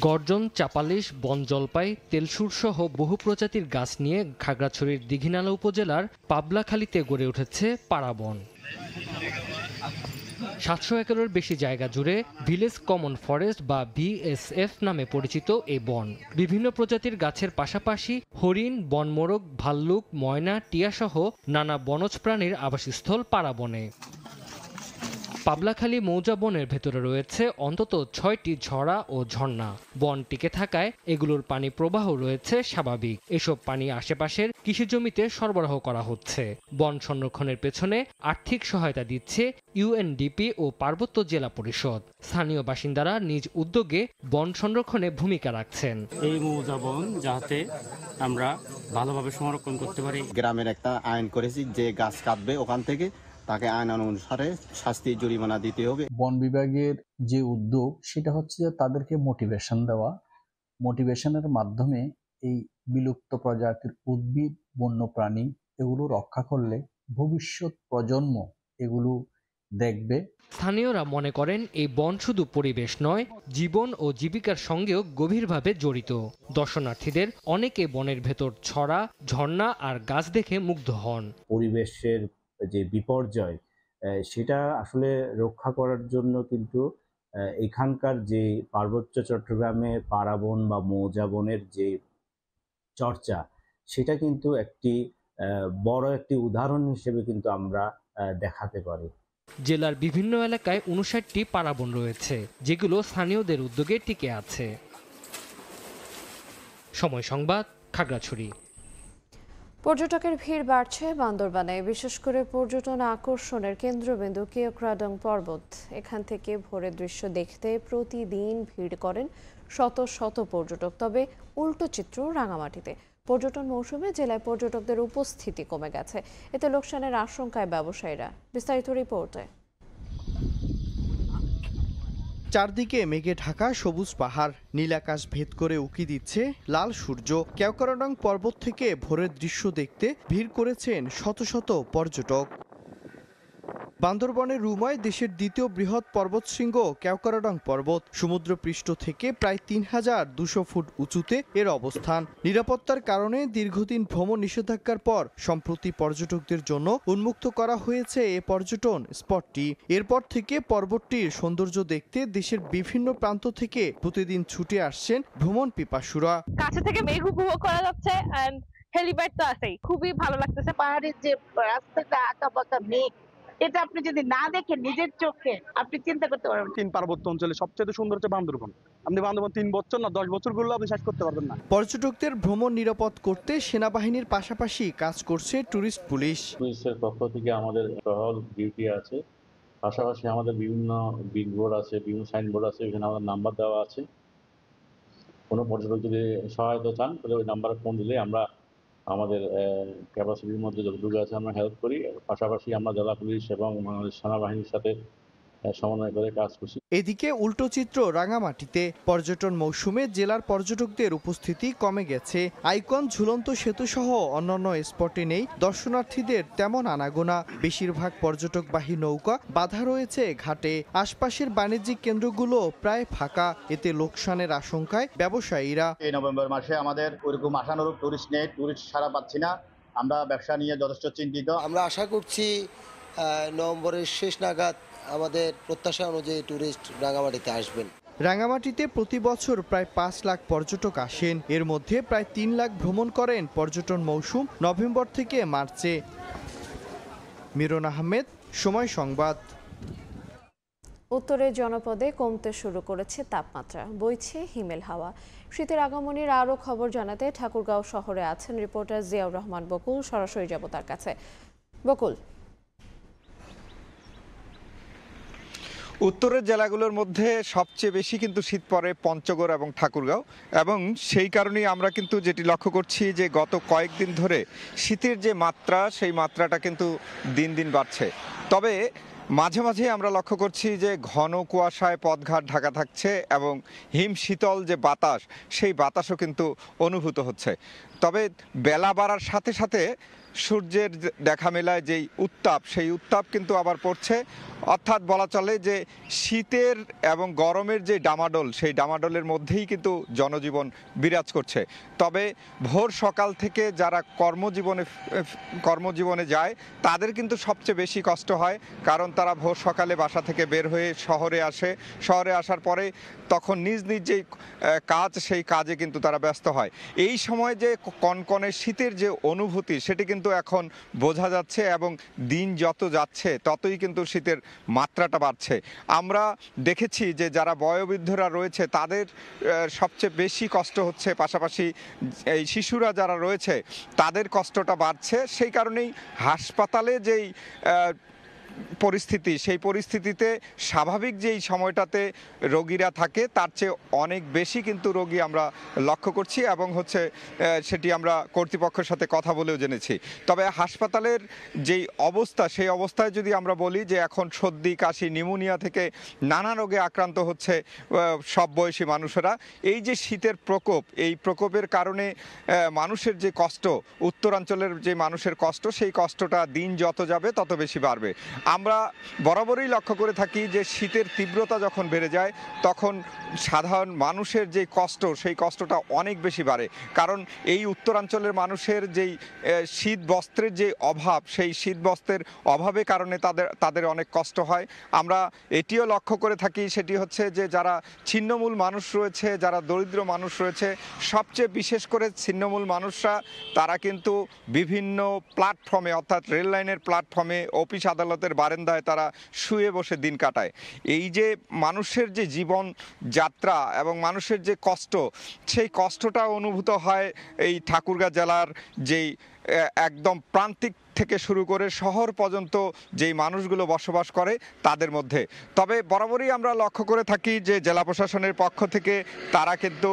Speaker 23: গর্জন, চাপালিশ, বনজলপাই, তেলসুর সহ বহু প্রজাতির গাছ নিয়ে খাগড়াছড়ির দীঘিনালা উপজেলার পাবলাখালীতে গড়ে উঠেছে পাড়াবন। 700 একরের বেশি জায়গা জুড়ে ভিলেজ কমন ফরেস্ট বা VSF নামে পরিচিত এই বন। বিভিন্ন প্রজাতির গাছের পাশাপাশি হরিণ, বনমোরগ, ভাল্লুক, ময়না, টিয়া সহ নানা বনজ প্রাণীর আবাসস্থল পাড়াবনে। পাবলাখালী মৌজা বনের ভেতরে রয়েছে অন্তত 6টি ঝরা ও ঝর্ণা। বন টিকে থাকায় এগুলোর পানি প্রবাহ রয়েছে স্বাভাবিক। এসব পানি আশেপাশের কৃষি জমিতে সরবরাহ করা হচ্ছে। বন সংরক্ষণের পেছনে আর্থিক সহায়তা দিচ্ছে ইউএনডিপি ও পার্বত্য জেলা পরিষদ। স্থানীয় বাসিন্দারা নিজ উদ্যোগে বন সংরক্ষণে ভূমিকা রাখছেন।
Speaker 8: এই মৌজা বন যাতে আমরা ভালোভাবে সংরক্ষণ করতে পারি।
Speaker 9: গ্রামের একটা আইন করেছি, যে গাছ কাটবে ওখান থেকে তাকে আইন অনুসারে শাস্তি জরিমানা দিতে হবে।
Speaker 10: বন বিভাগের যে উদ্যোগ সেটা হচ্ছে যে তাদেরকে মোটিভেশন দেওয়া, মোটিভেশনের মাধ্যমে এই বিলুপ্ত প্রজাতির উদ্ভিদ বন্যপ্রাণী এগুলো রক্ষা করলে ভবিষ্যৎ প্রজন্ম এগুলো দেখবে।
Speaker 23: স্থানীয়রা মনে করেন এই বন শুধু পরিবেশ নয়, জীবন ও জীবিকার সঙ্গেও গভীরভাবে জড়িত। দর্শনার্থীদের অনেকে বনের ভেতর ছড়া, ঝর্ণা আর গাছ দেখে মুগ্ধ হন।
Speaker 11: পরিবেশের যে বিপর্যয় সেটা আসলে রক্ষা করার জন্য কিন্তু এখানকার যে পার্বত্য চট্টগ্রামে পারাবন বা মৌজা বনের যে চর্চা, সেটা কিন্তু একটি বড় একটি উদাহরণ হিসেবে কিন্তু আমরা দেখাতে পারি।
Speaker 23: জেলার বিভিন্ন এলাকায় 59টি পারাবন রয়েছে, যেগুলো স্থানীয়দের উদ্যোগে টিকে আছে। সময় সংবাদ, খাগড়াছড়ি।
Speaker 1: পর্যটকের ভিড় বাড়ছে বান্দরবানে, বিশেষ করে পর্যটন আকর্ষণের কেন্দ্রবিন্দু কেওক্রাডং পর্বত। এখান থেকে ভোরের দৃশ্য দেখতে প্রতিদিন ভিড় করেন শত শত পর্যটক। তবে উল্টো চিত্র রাঙামাটিতে। পর্যটন মৌসুমে জেলায় পর্যটকদের উপস্থিতি কমে গেছে, এতে লোকসানের আশঙ্কায় ব্যবসায়ীরা। বিস্তারিত রিপোর্টে।
Speaker 12: চারদিকে মেঘে ঢাকা সবুজ পাহাড়, নীল আকাশ ভেদ করে উকি দিচ্ছে লাল সূর্য। কেওক্রাডং পর্বত থেকে ভোরের দৃশ্য দেখতে ভিড় করেছেন শত শত পর্যটক। বান্দরবনের রুমায় দেশের দ্বিতীয় বৃহৎ পর্বতশৃঙ্গ কেওক্রাডং পর্বত। সমুদ্রপৃষ্ঠ থেকে প্রায় ৩,২০০ ফুট উঁচুতে এর অবস্থান। নিরাপত্তার কারণে দীর্ঘদিন ভ্রমণ নিষেধাজ্ঞার পর সম্প্রতি পর্যটকদের জন্য উন্মুক্ত করা হয়েছে এ পর্যটন স্পটটি। এরপর থেকে পর্বতটির সৌন্দর্য দেখতে দেশের বিভিন্ন প্রান্ত থেকে প্রতিদিন ছুটে আসছেন ভ্রমণ পিপাসুরা।
Speaker 13: কাছে থেকে মেঘ উপভোগ করা যাচ্ছে, হেলিপ্যাড তো আছেই, খুবই ভালো লাগতেছে।
Speaker 15: পাহাড়ের যে রাস্তাটা আঁকা বাঁকা মেঘ, এটা আপনি যদি না দেখেন নিজের চোখে আপনি চিন্তা করতে পারবেন।
Speaker 17: 3 পার্বত্য অঞ্চলে সবচেয়ে সুন্দর হচ্ছে বান্দরবন। আপনি বান্দরবন 3 বছর না 10 বছর ঘুরলে আপনি শেষ করতে পারবেন না।
Speaker 12: পর্যটকদের ভ্রমণ নিরাপদ করতে সেনাবাহিনীর পাশাপাশি কাজ করছে টুরিস্ট পুলিশ।
Speaker 28: পুলিশের পক্ষ থেকে আমাদের টহল ডিউটি আছে, পাশাপাশি আমাদের বিভিন্ন বিলবোর্ড আছে, বিভিন্ন সাইনবোর্ড আছে, এখানে আমাদের নাম্বার দেওয়া আছে। কোনো পর্যটক যদি সহায়তা চান তাহলে ওই নাম্বারে ফোন দিলে আমরা আমাদের ক্যাপাসিটির মধ্যে যতটুকু আছে আমরা হেল্প করি। পাশাপাশি আমরা জেলা পুলিশ এবং বাংলাদেশ সেনাবাহিনীর সাথে সমন্বয় করে কাজ করছি।
Speaker 12: এদিকে উল্টো চিত্র রাঙামাটিতে। পর্যটন মৌসুমে জেলার পর্যটকদের উপস্থিতি কমে গেছে। আইকন, ঝুলন্ত সেতু সহ অন্যান্য স্পটে নেই দর্শনার্থীদের তেমন আনাগোনা। বেশিরভাগ পর্যটকবাহী নৌকা বাধা রয়েছে ঘাটে। আশপাশের বাণিজ্যিক কেন্দ্রগুলো প্রায় ফাঁকা, এতে লোকসানের আশঙ্কায় ব্যবসায়ীরা।
Speaker 29: এই নভেম্বর মাসে আমাদের ওইরকম আশানুরূপ টুরিস্ট নেই, টুরিস্ট সারা পাচ্ছি না। আমরা ব্যবসা নিয়ে যথেষ্ট চিন্তিত।
Speaker 30: আমরা আশা করছি নভেম্বরের শেষ নাগাদ আমাদের প্রত্যাশা অনুযায়ী টুরিস্ট রাঙামাটিতে আসবেন।
Speaker 12: রাঙামাটিতে প্রতি বছর প্রায় 5 লাখ পর্যটক আসেন। এর মধ্যে প্রায় 3 লাখ ভ্রমণ করেন পর্যটন মৌসুম নভেম্বর থেকে মার্চে। মিরন আহমেদ, সময় সংবাদ।
Speaker 1: উত্তরের জনপদে কমতে শুরু করেছে তাপমাত্রা, বইছে হিমেল হাওয়া। শীতের আগমনের আরও খবর জানাতে ঠাকুরগাঁও শহরে আছেন রিপোর্টার জিয়াউর রহমান বকুল। সরাসরি যাব তার কাছে। বকুল,
Speaker 32: উত্তরের জেলাগুলোর মধ্যে সবচেয়ে বেশি কিন্তু শীত পড়ে পঞ্চগড় এবং ঠাকুরগাঁও, এবং সেই কারণেই আমরা কিন্তু যেটি লক্ষ্য করছি যে গত কয়েকদিন ধরে শীতের যে মাত্রা, সেই মাত্রাটা কিন্তু দিন দিন বাড়ছে। তবে মাঝে মাঝে আমরা লক্ষ্য করছি যে ঘন কুয়াশায় পথঘাট ঢাকা থাকছে এবং হিম শীতল যে বাতাস, সেই বাতাসও কিন্তু অনুভূত হচ্ছে। তবে বেলা বাড়ার সাথে সাথে সূর্যের দেখা মেলায় যেই উত্তাপ, সেই উত্তাপ কিন্তু আবার পড়ছে। অর্থাৎ বলা চলে যে শীতের এবং গরমের যে ডামাডোল, সেই ডামাডোলের মধ্যেই কিন্তু জনজীবন বিরাজ করছে। তবে ভোর সকাল থেকে যারা কর্মজীবনে যায় তাদের কিন্তু সবচেয়ে বেশি কষ্ট হয়, কারণ তারা ভোর সকালে বাসা থেকে বের হয়ে শহরে আসে। শহরে আসার পরে তখন নিজ নিজ যেই কাজ, সেই কাজে কিন্তু তারা ব্যস্ত হয়। এই সময় যে কনকনে শীতের যে অনুভূতি সেটি কিন্তু এখন বোঝা যাচ্ছে এবং দিন যত যাচ্ছে ততই কিন্তু শীতের মাত্রাটা বাড়ছে। আমরা দেখেছি যে যারা বয়োবৃদ্ধরা রয়েছে তাদের সবচেয়ে বেশি কষ্ট হচ্ছে, পাশাপাশি এই শিশুরা যারা রয়েছে তাদের কষ্টটা বাড়ছে। সেই কারণেই হাসপাতালে যেই পরিস্থিতি, সেই পরিস্থিতিতে স্বাভাবিক যেই সময়টাতে রোগীরা থাকে তার চেয়ে অনেক বেশি কিন্তু রোগী আমরা লক্ষ্য করছি এবং সেটি আমরা কর্তৃপক্ষের সাথে কথা বলেও জেনেছি। তবে হাসপাতালের যেই অবস্থা, সেই অবস্থায় যদি আমরা বলি যে এখন সর্দি কাশি নিউমোনিয়া থেকে নানা রোগে আক্রান্ত হচ্ছে সব বয়সী মানুষেরা। এই যে শীতের প্রকোপ, এই প্রকোপের কারণে মানুষের যে কষ্ট, উত্তরাঞ্চলের যে মানুষের কষ্ট, সেই কষ্টটা দিন যত যাবে তত বেশি বাড়বে। আমরা বরাবরই লক্ষ্য করে থাকি যে শীতের তীব্রতা যখন বেড়ে যায় তখন সাধারণ মানুষের যে কষ্ট, সেই কষ্টটা অনেক বেশি বাড়ে। কারণ এই উত্তরাঞ্চলের মানুষের যেই শীত বস্ত্রের যে অভাব, সেই শীত বস্ত্রের অভাবের কারণে তাদের অনেক কষ্ট হয়। আমরা এটিও লক্ষ্য করে থাকি, সেটি হচ্ছে যে যারা ছিন্নমূল মানুষ রয়েছে, যারা দরিদ্র মানুষ রয়েছে, সবচেয়ে বিশেষ করে ছিন্নমূল মানুষরা তারা কিন্তু বিভিন্ন প্ল্যাটফর্মে, অর্থাৎ রেল লাইনের প্ল্যাটফর্মে, অফিস আদালতের বারান্দায় তারা শুয়ে বসে দিন কাটায়। এই যে মানুষের যে জীবন যাত্রা এবং মানুষের যে কষ্ট, সেই কষ্টটা অনুভূত হয় এই ঠাকুরগাঁ জেলার যেই একদম প্রান্তিক থেকে শুরু করে শহর পর্যন্ত যেই মানুষগুলো বসবাস করে তাদের মধ্যে। তবে বরাবরই আমরা লক্ষ্য করে থাকি যে জেলা প্রশাসনের পক্ষ থেকে তারা কিন্তু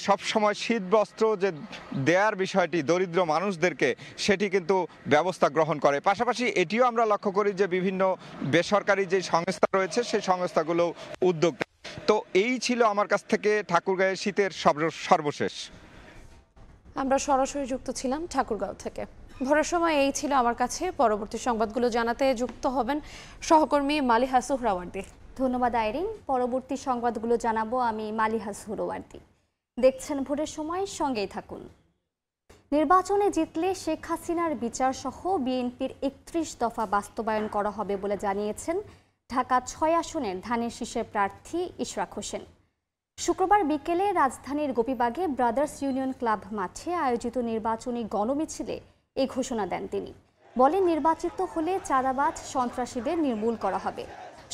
Speaker 32: সবসময় শীত বস্ত্র যে দেয়ার বিষয়টি দরিদ্র মানুষদেরকে, সেটি কিন্তু ব্যবস্থা গ্রহণ করে। পাশাপাশি এটিও আমরা লক্ষ্য করি যে বিভিন্ন বেসরকারি যে সংস্থা রয়েছে সেই সংস্থাগুলো উদ্যোগ। তো এই ছিল আমার কাছ থেকে ঠাকুরগাঁয়ের শীতের সর্বশেষ।
Speaker 1: আমরা সরাসরি যুক্ত ছিলাম ঠাকুরগাঁও থেকে। ভোরের সময় এই ছিল আমার কাছে। পরবর্তী সংবাদগুলো জানাতে যুক্ত হবেন সহকর্মী মালিহা সুহরাওয়ার্দী।
Speaker 2: ধন্যবাদ আইরিন। পরবর্তী সংবাদগুলো জানাবো আমি মালিহা সুহরাওয়ার্দী। দেখছেন ভোরের সময়, সঙ্গেই থাকুন। নির্বাচনে জিতলে শেখ হাসিনার বিচার সহ বিএনপির ৩১ দফা বাস্তবায়ন করা হবে বলে জানিয়েছেন ঢাকা ৬ আসনের ধানের শীষের প্রার্থী ইশরাক হোসেন। শুক্রবার বিকেলে রাজধানীর গোপীবাগে ব্রাদার্স ইউনিয়ন ক্লাব মাঠে আয়োজিত নির্বাচনী গণমিছিলে এই ঘোষণা দেন তিনি। বলেন, নির্বাচিত হলে চাঁদাবাজ সন্ত্রাসীদের নির্মূল করা হবে।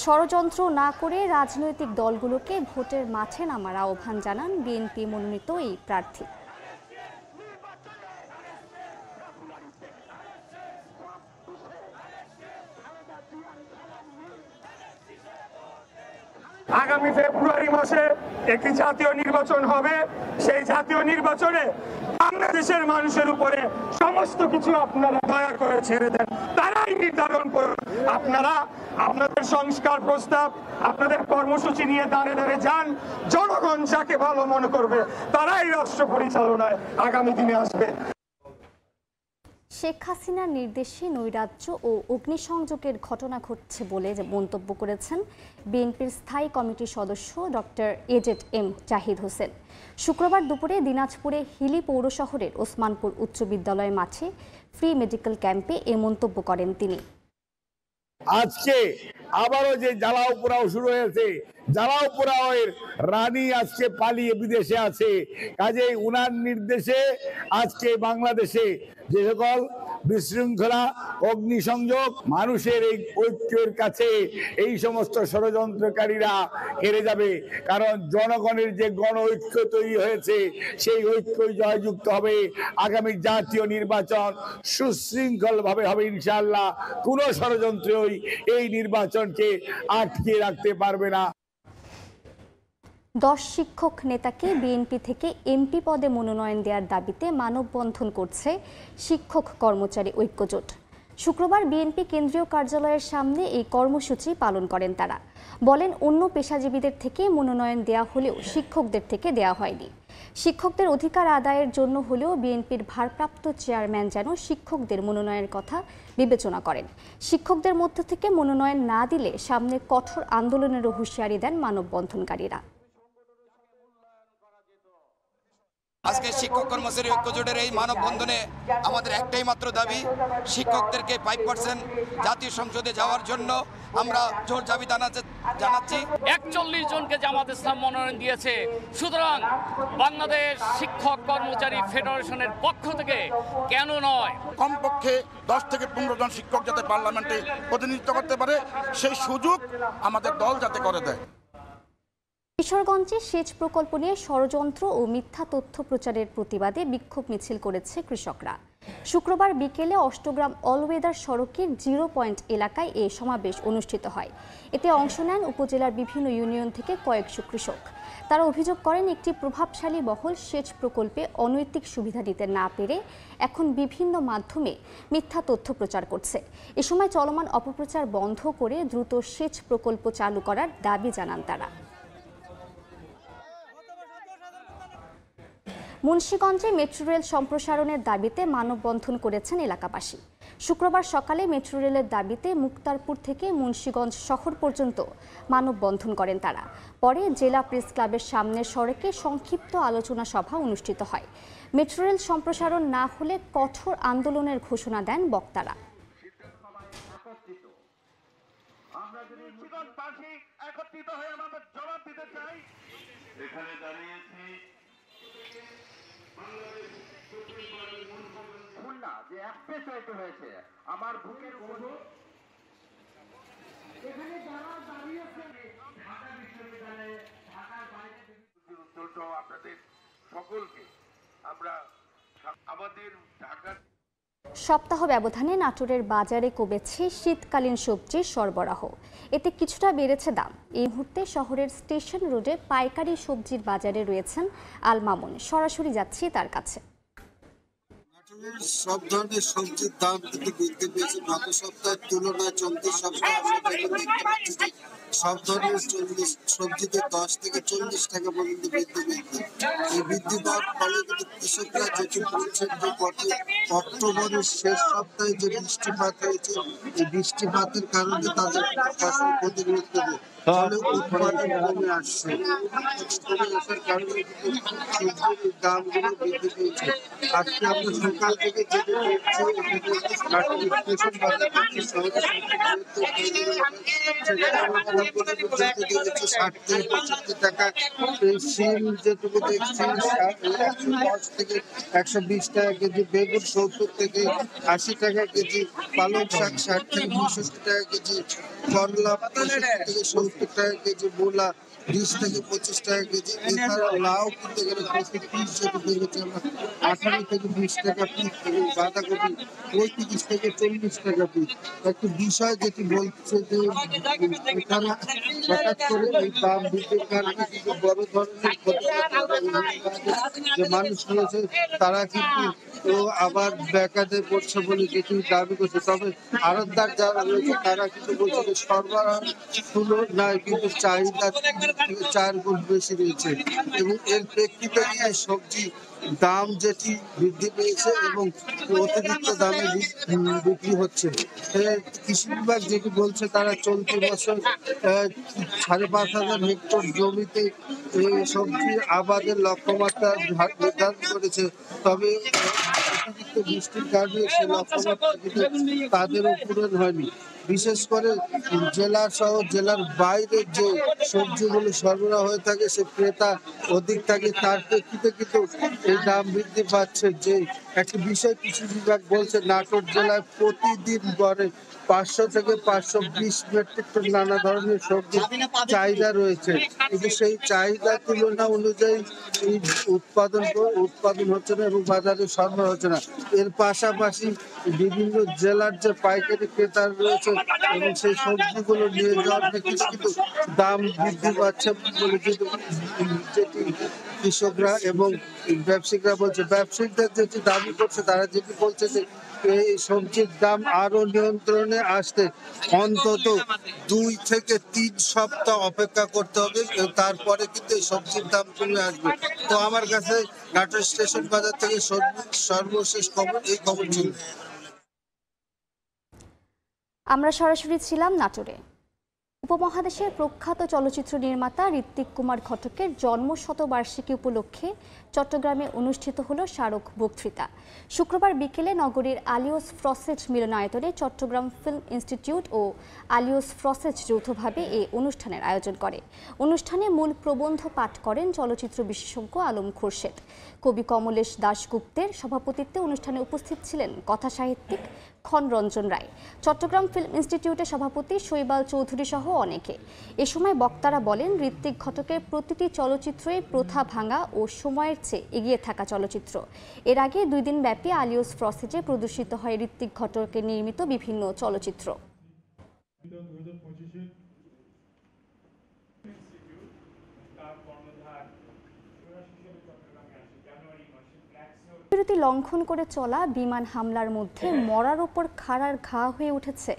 Speaker 2: ষড়যন্ত্র না করে রাজনৈতিক দলগুলোকে ভোটের মাঠে নামার আহ্বান জানান বিএনপি মনোনীত এই প্রার্থী।
Speaker 4: আগামী ফেব্রুয়ারি মাসে একটি জাতীয় নির্বাচন হবে। সেই জাতীয় নির্বাচনে বাংলাদেশের মানুষের উপরে সমস্ত কিছু আপনারা দয়া করে ছেড়ে দেন, তারাই নির্ধারণ করুন। আপনারা আপনাদের সংস্কার প্রস্তাব, আপনাদের কর্মসূচি নিয়ে দাঁড়ে দাঁড়ে যান। জনগণ যাকে ভালো মনে করবে তারাই রাষ্ট্র পরিচালনায় আগামী দিনে আসবে।
Speaker 2: শেখ হাসিনার নির্দেশে নৈরাজ্য ও অগ্নিসংযোগের ঘটনা ঘটছে বলে মন্তব্য করেছেন বিএনপির স্থায়ী কমিটির সদস্য ডক্টর এজেড.এম. জাহিদ হোসেন। শুক্রবার দুপুরে দিনাজপুরে হিলি পৌর শহরের ওসমানপুর উচ্চ বিদ্যালয় মাঠে ফ্রি মেডিকেল ক্যাম্পে এ মন্তব্য করেন তিনি।
Speaker 5: আজকে আবারও যে জ্বালাও পোড়াও শুরু হয়েছে, জ্বালাও পোড়াওয়ের রানী আজকে পালিয়ে বিদেশে আছে। কাজেই উনার নির্দেশে আজকে বাংলাদেশে যে সকল বিশৃঙ্খলা, অগ্নিসংযোগ, মানুষের এই ঐক্যের কাছে এই সমস্ত ষড়যন্ত্রকারীরা হেরে যাবে। কারণ জনগণের যে গণ ঐক্য তৈরি হয়েছে সেই ঐক্যই জয়যুক্ত হবে। আগামী জাতীয় নির্বাচন সুশৃঙ্খলভাবে হবে ইনশাআল্লাহ। কোনো ষড়যন্ত্রই এই নির্বাচনকে আটকে রাখতে পারবে না।
Speaker 2: 10 শিক্ষক নেতাকে বিএনপি থেকে এমপি পদে মনোনয়ন দেওয়ার দাবিতে মানববন্ধন করছে শিক্ষক কর্মচারী ঐক্যজোট। শুক্রবার বিএনপি কেন্দ্রীয় কার্যালয়ের সামনে এই কর্মসূচি পালন করেন তারা। বলেন, অন্য পেশাজীবীদের থেকে মনোনয়ন দেয়া হলেও শিক্ষকদের থেকে দেয়া হয়নি। শিক্ষকদের অধিকার আদায়ের জন্য হলেও বিএনপির ভারপ্রাপ্ত চেয়ারম্যান যেন শিক্ষকদের মনোনয়নের কথা বিবেচনা করেন। শিক্ষকদের মধ্য থেকে মনোনয়ন না দিলে সামনে কঠোর আন্দোলনেরও হুঁশিয়ারি দেন মানববন্ধনকারীরা।
Speaker 3: আজকে শিক্ষক কর্মচারী ঐক্য জোটের এই মানববন্ধনে আমাদের একটাই মাত্র দাবি, শিক্ষকদেরকে 5% জাতীয় সংসদে যাওয়ার জন্য আমরা জোর দাবি জানাচ্ছি।
Speaker 6: 41 জনকে জামাত ইসলাম মনোনয়ন দিয়েছে, সুতরাং বাংলাদেশ শিক্ষক কর্মচারী ফেডারেশনের পক্ষ থেকে কেন নয়,
Speaker 7: কমপক্ষে 10 থেকে 15 জন শিক্ষক যাতে পার্লামেন্টে প্রতিনিধিত্ব করতে পারে সেই সুযোগ আমাদের দল যাতে করে দেয়।
Speaker 2: কিশোরগঞ্জে সেচ প্রকল্প নিয়ে ষড়যন্ত্র ও মিথ্যা তথ্য প্রচারের প্রতিবাদে বিক্ষোভ মিছিল করেছে কৃষকরা। শুক্রবার বিকেলে অষ্টগ্রাম অলওয়েদার সড়কের 0 পয়েন্ট এলাকায় এ সমাবেশ অনুষ্ঠিত হয়। এতে অংশ নেন উপজেলার বিভিন্ন ইউনিয়ন থেকে কয়েকশো কৃষক। তারা অভিযোগ করেন একটি প্রভাবশালী মহল সেচ প্রকল্পে অনৈতিক সুবিধা দিতে না পেরে এখন বিভিন্ন মাধ্যমে মিথ্যা তথ্য প্রচার করছে। এ সময় চলমান অপপ্রচার বন্ধ করে দ্রুত সেচ প্রকল্প চালু করার দাবি জানান তারা। মুন্সিগঞ্জে মেট্রো রেল সম্প্রসারণের দাবিতে মানববন্ধন করেছেন এলাকাবাসী। শুক্রবার সকালে মেট্রো রেলের দাবিতে মুক্তারপুর থেকে মুন্সিগঞ্জ শহর পর্যন্ত মানববন্ধন করেন তারা। পরে জেলা প্রেস ক্লাবের সামনের সড়কে সংক্ষিপ্ত আলোচনা সভা অনুষ্ঠিত হয়। মেট্রো রেল সম্প্রসারণ না হলে কঠোর আন্দোলনের ঘোষণা দেন বক্তারা।
Speaker 7: আমার বুকের এখানে যারা দাঁড়িয়েছে ঢাকা বিশ্ববিদ্যালয়ে, ঢাকার বাইরে আপনাদের সকলকে আমরা আমাদের ঢাকার
Speaker 2: সপ্তাহ ব্যবধানে নাটোরের বাজারে কমেছে শীতকালীন সবজির সরবরাহ। এতে কিছুটা বেড়েছে দাম। এই মুহূর্তে শহরের স্টেশন রোডে পাইকারি সবজির বাজারে রয়েছেন আল মামুন। সরাসরি যাচ্ছি তার কাছে।
Speaker 14: সব ধরনের সবজির দাম কিন্তু বৃদ্ধি পেয়েছে গত সপ্তাহের তুলনায়। চলতি সপ্তাহে সব ধরনের সবজিতে 10 থেকে 40 টাকা পর্যন্ত বৃদ্ধি পেয়েছে। এই বৃদ্ধি পাওয়ার ফলে কিন্তু কৃষকরা যেটি বলছেন যে গত অক্টোবরের শেষ সপ্তাহে যে বৃষ্টিপাত হয়েছে, এই বৃষ্টিপাতের কারণে তাদের ফসল ক্ষতিগ্রস্ত হয়েছে, ফলে উৎপাদন কমে আসছে। কমে আসার কারণে সবজির দামগুলো বৃদ্ধি পেয়েছে। আজকে আমরা সকাল থেকে যেতে দেখছি স্টেশন বাজার থেকে শহরে 60 থেকে 65 টাকা। এই শিম যেটুকু দেখছি 110 থেকে 120 টাকা কেজি, বেগুন 70 থেকে 80 টাকা কেজি, পালং শাক 60 থেকে 65 টাকা কেজি, করলা 65 থেকে 70 টাকা কেজি, মূলা 20 থেকে 25 টাকা কেজি। এছাড়া লাউ কিনতে গেলে প্রতি পিস যেটা দেখেছি আমরা 18 থেকে 20 টাকা পিস, বাঁধাকপি 35 থেকে 40 টাকা পিস। একটি বিষয় যেটি বলছে যে এখানে হঠাৎ করে এই দাম বৃদ্ধির কারণে কিন্তু বড় ধরনের যে মানুষ রয়েছে তারা কিন্তু আবার ব্যাঘাতে পড়ছে বলে যেটি দাবি করছে। তবে আড়তদার যারা রয়েছে তারা কিন্তু বলছে যে সরবরাহ তুলনায় কিন্তু চাহিদা 4 গুণ বেশি রয়েছে এবং এর প্রেক্ষিতে নিয়ে সবজি দাম যেটি বৃদ্ধি পেয়েছে এবং অতিরিক্ত দামে বিক্রি হচ্ছে। কৃষি বিভাগ যেটি বলছে তারা চলতি বছর 5,500 হেক্টর জমিতে সবজির আবাদের লক্ষ্যমাত্রা নির্ধারণ করেছে। তবে অতিরিক্ত বৃষ্টির কারণে সেই লক্ষ্যমাত্রা তাদেরও পূরণ হয়নি। বিশেষ করে জেলা সহ জেলার বাইরে যে সবজিগুলো সরবরাহ হয়ে থাকে সে ক্রেতা অধিক থাকে, তার প্রেক্ষিতে কিন্তু এই দাম বৃদ্ধি পাচ্ছে। যে একটি বিষয় কৃষি বিভাগ বলছে নাটোর জেলায় প্রতিদিন গড়ে 500 থেকে 520 মেট্রিক টন নানা ধরনের সবজির চাহিদা রয়েছে, কিন্তু সেই চাহিদা তুলনা অনুযায়ী এই উৎপাদন হচ্ছে না এবং বাজারে সরবরাহ হচ্ছে না। এর পাশাপাশি বিভিন্ন জেলার যে পাইকারি ক্রেতা রয়েছে এবং সেই সবজিগুলো নিয়ে যাওয়ার প্রেক্ষিতে কিন্তু দাম বৃদ্ধি পাচ্ছে বলে যেটি কৃষকরা এবং ব্যবসায়িকরা বলছে। ব্যবসায়িকদের যেটি দাবি করছে তারা যেটি বলছে যে এই সবজির দাম আরো নিয়ন্ত্রণে আসতে অন্তত 2 থেকে 3 সপ্তাহ অপেক্ষা করতে হবে, তারপরে কিন্তু এই সবজির দাম কমে আসবে। তো আমার কাছে নাটোর স্টেশন বাজার থেকে সর্বশেষ খবর এই খবর ছিল।
Speaker 2: আমরা সরাসরি ছিলাম নাটোরে। উপমহাদেশের প্রখ্যাত চলচ্চিত্র নির্মাতা ঋত্বিক কুমার ঘটকের জন্মশতবার্ষিকী উপলক্ষে চট্টগ্রামে অনুষ্ঠিত হল স্মারক বক্তৃতা। শুক্রবার বিকেলে নগরীর আলিওস ফ্রসেজ মিলনায়তনে চট্টগ্রাম ফিল্ম ইনস্টিটিউট ও আলিওস ফ্রসেজ যৌথভাবে এই অনুষ্ঠানের আয়োজন করে। অনুষ্ঠানে মূল প্রবন্ধ পাঠ করেন চলচ্চিত্র বিশেষজ্ঞ আলম খোরশেদ। কবি কমলেশ দাশগুপ্তের সভাপতিত্বে অনুষ্ঠানে উপস্থিত ছিলেন কথাসাহিত্যিক ক্ষণরঞ্জন রায়, চট্টগ্রাম ফিল্ম ইনস্টিটিউটের সভাপতি শৈবাল চৌধুরী সহ অনেকে। এ সময় বক্তারা বলেন, ঋত্বিক ঘটকের প্রতিটি চলচ্চিত্রই প্রথা ভাঙা ও সময়ের চেয়ে এগিয়ে থাকা চলচ্চিত্র। এর আগে 2 দিন ব্যাপী আলিওস ফ্রসেজে প্রদর্শিত হয় ঋত্বিক ঘটকের নির্মিত বিভিন্ন চলচ্চিত্র। বিরতি লঙ্ঘন করে চলা বিমান হামলার মধ্যে মরার ওপর খাড়ার ঘা হয়ে উঠেছে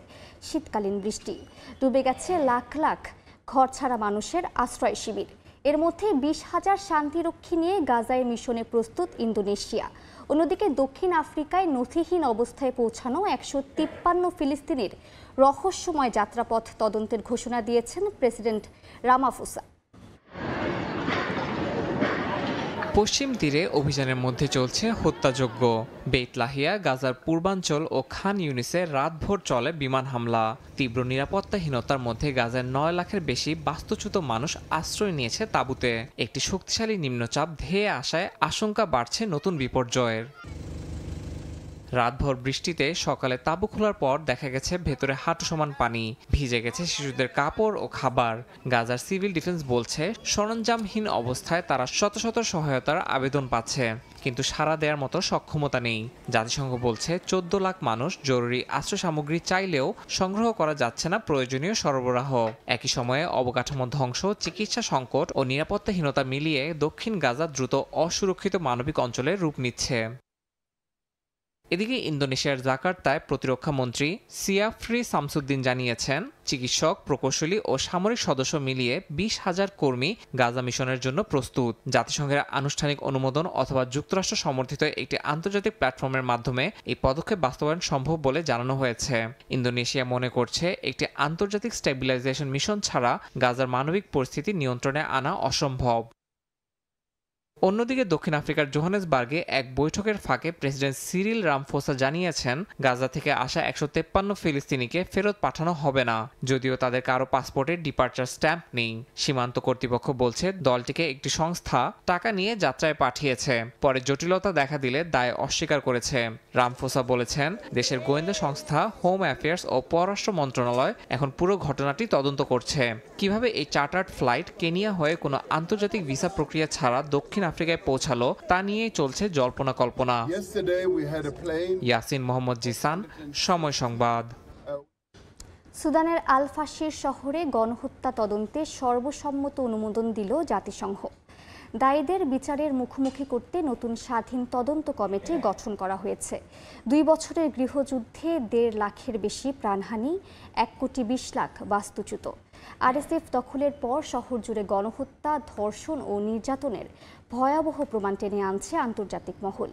Speaker 2: শীতকালীন বৃষ্টি। ডুবে গেছে লাখ লাখ ঘরছাড়া মানুষের আশ্রয় শিবির। এর মধ্যে 20,000 শান্তিরক্ষী নিয়ে গাজায় মিশনে প্রস্তুত ইন্দোনেশিয়া। অন্যদিকে দক্ষিণ আফ্রিকায় নথিহীন অবস্থায় পৌঁছানো 153 ফিলিস্তিনির রহস্যময় যাত্রাপথ তদন্তের ঘোষণা দিয়েছেন প্রেসিডেন্ট রামাফোসা।
Speaker 8: পশ্চিম তীরে অভিযানের মধ্যে চলছে হত্যাযজ্ঞ। বেইত লাহিয়া, গাজার পূর্বাঞ্চল ও খান ইউনিসে রাতভর চলে বিমান হামলা। তীব্র নিরাপত্তাহীনতার মধ্যে গাজার 9 লাখের বেশি বাস্তুচ্যুত মানুষ আশ্রয় নিয়েছে তাঁবুতে। একটি শক্তিশালী নিম্নচাপ ধেয়ে আসায় আশঙ্কা বাড়ছে নতুন বিপর্যয়ের। রাতভর বৃষ্টিতে সকালে তাঁবু খোলার পর দেখা গেছে ভেতরে হাঁটু সমান পানি। ভিজে গেছে শিশুদের কাপড় ও খাবার। গাজার সিভিল ডিফেন্স বলছে, সরঞ্জামহীন অবস্থায় তারা শত শত সহায়তার আবেদন পাচ্ছে, কিন্তু সাড়া দেওয়ার মতো সক্ষমতা নেই। জাতিসংঘ বলছে 14 লাখ মানুষ জরুরি আশ্রয় সামগ্রী চাইলেও সংগ্রহ করা যাচ্ছে না প্রয়োজনীয় সরবরাহ। একই সময়ে অবকাঠামো ধ্বংস, চিকিৎসা সংকট ও নিরাপত্তাহীনতা মিলিয়ে দক্ষিণ গাজা দ্রুত অসুরক্ষিত মানবিক অঞ্চলে রূপ নিচ্ছে। এদিকে ইন্দোনেশিয়ার জাকার্তায় প্রতিরক্ষা মন্ত্রী সিয়াফ্রি শামসুদ্দিন জানিয়েছেন, চিকিৎসক, প্রকৌশলী ও সামরিক সদস্য মিলিয়ে 20,000 কর্মী গাজা মিশনের জন্য প্রস্তুত। জাতিসংঘের আনুষ্ঠানিক অনুমোদন অথবা যুক্তরাষ্ট্র সমর্থিত একটি আন্তর্জাতিক প্ল্যাটফর্মের মাধ্যমে এই পদক্ষেপ বাস্তবায়ন সম্ভব বলে জানানো হয়েছে। ইন্দোনেশিয়া মনে করছে, একটি আন্তর্জাতিক স্টেবিলাইজেশন মিশন ছাড়া গাজার মানবিক পরিস্থিতি নিয়ন্ত্রণে আনা অসম্ভব। অন্যদিকে দক্ষিণ আফ্রিকার জোহানেসবার্গে এক বৈঠকের ফাঁকে প্রেসিডেন্ট সিরিল রামফোসা জানিয়েছেন, গাজা থেকে আসা 153 ফিলিস্তিনিকে ফেরত পাঠানো হবে না, যদিও তাদের কারো পাসপোর্টে ডিপার্চার স্ট্যাম্প নেই। সীমান্ত কর্তৃপক্ষ বলছে, দলটিকে একটি সংস্থা টাকা নিয়ে যাত্রায় পাঠিয়েছে, পরে জটিলতা দেখা দিলে দায় অস্বীকার করেছে। রামফোসা বলেছেন, দেশের গোয়েন্দা সংস্থা হোম অ্যাফেয়ার্স ও পররাষ্ট্র মন্ত্রণালয় এখন পুরো ঘটনাটি তদন্ত করছে। কিভাবে এই চার্টার্ড ফ্লাইট কেনিয়া হয়ে কোনো আন্তর্জাতিক ভিসা প্রক্রিয়া ছাড়া দক্ষিণ আফ্রিকায় পৌঁছালো তা নিয়েই চলছে জল্পনা কল্পনা। ইয়াসিন মোহাম্মদ জিসান, সময় সংবাদ।
Speaker 2: সুদানের আল ফাশির শহরে গণহত্যা তদন্তে সর্বসম্মত অনুমোদন দিল জাতিসংঘ। দায়ীদের বিচারের মুখোমুখি করতে নতুন স্বাধীন তদন্ত কমিটি গঠন করা হয়েছে। 2 বছরের গৃহযুদ্ধে 1.5 লাখের বেশি প্রাণহানি, 1,20,00,000 বাস্তুচ্যুত। আরএসএফ দখলের পর শহর জুড়ে গণহত্যা, ধর্ষণ ও নির্যাতনের ভয়াবহ প্রমাণ টেনে আনছে আন্তর্জাতিক মহল।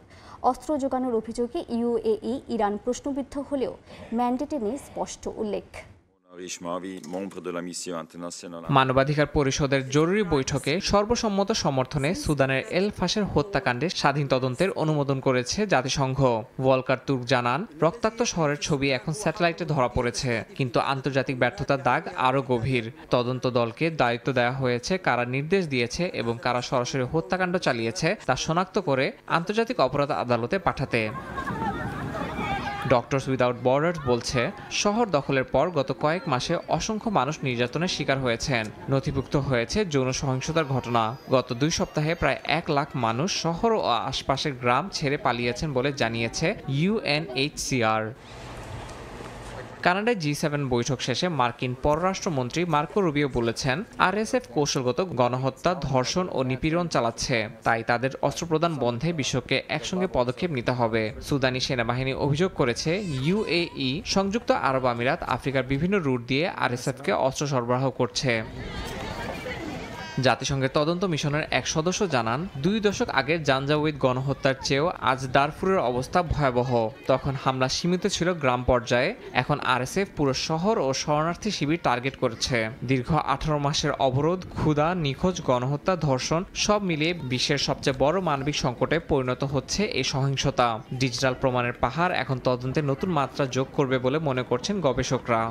Speaker 2: অস্ত্র যোগানোর অভিযোগে ইউএই, ইরান প্রশ্নবিদ্ধ হলেও ম্যান্ডেটে নেই স্পষ্ট উল্লেখ।
Speaker 8: মানবাধিকার পরিষদের জরুরি বৈঠকে সর্বসম্মত সমর্থনে সুদানের এল ফাশের হত্যাকাণ্ডের স্বাধীন তদন্তের অনুমোদন করেছে জাতিসংঘ। ভলকার তুর্ক জানান, রক্তাক্ত শহরের ছবি এখন স্যাটেলাইটে ধরা পড়েছে, কিন্তু আন্তর্জাতিক ব্যর্থতার দাগ আরও গভীর। তদন্ত দলকে দায়িত্ব দেওয়া হয়েছে কারা নির্দেশ দিয়েছে এবং কারা সরাসরি হত্যাকাণ্ড চালিয়েছে তা শনাক্ত করে আন্তর্জাতিক অপরাধ আদালতে পাঠাতে। ডক্টরস উইদাউট বর্ডার্স বলছে, শহর দখলের পর গত কয়েক মাসে অসংখ্য মানুষ নির্যাতনের শিকার হয়েছেন। নথিভুক্ত হয়েছে যৌন সহিংসতার ঘটনা। গত 2 সপ্তাহে প্রায় 1 লাখ মানুষ শহর ও আশপাশের গ্রাম ছেড়ে পালিয়েছেন বলে জানিয়েছে ইউএনএইচসিআর। কানাডায় G7 বৈঠক শেষে মার্কিন পররাষ্ট্রমন্ত্রী মার্কো রুবিও বলেছেন, আরএসএফ কৌশলগত গণহত্যা, ধর্ষণ ও নিপীড়ন চালাচ্ছে, তাই তাদের অস্ত্র প্রদান বন্ধে বিশ্বকে একসঙ্গে পদক্ষেপ নিতে হবে। সুদানি সেনাবাহিনী অভিযোগ করেছে, ইউএই, সংযুক্ত আরব আমিরাত আফ্রিকার বিভিন্ন রুট দিয়ে আরএসএফকে অস্ত্র সরবরাহ করছে। জাতিসংঘের তদন্ত মিশনের এক সদস্য জানান 2 দশক আগের জাঞ্জাউইদ গণহত্যার চেয়েও আজ দারফুরের অবস্থা ভয়াবহ। তখন হামলা সীমিত ছিল গ্রাম পর্যায়ে, এখন আরএসএফ পুরো শহর ও শরণার্থী শিবির টার্গেট করেছে। দীর্ঘ 18 মাসের অবরোধ, ক্ষুধা, নিখোঁজ, গণহত্যা, ধর্ষণ সব মিলিয়ে বিশ্বের সবচেয়ে বড় মানবিক সংকটে পরিণত হচ্ছে এই সহিংসতা। ডিজিটাল প্রমাণের পাহাড় এখন তদন্তে নতুন মাত্রা যোগ করবে বলে মনে করছেন গবেষকরা।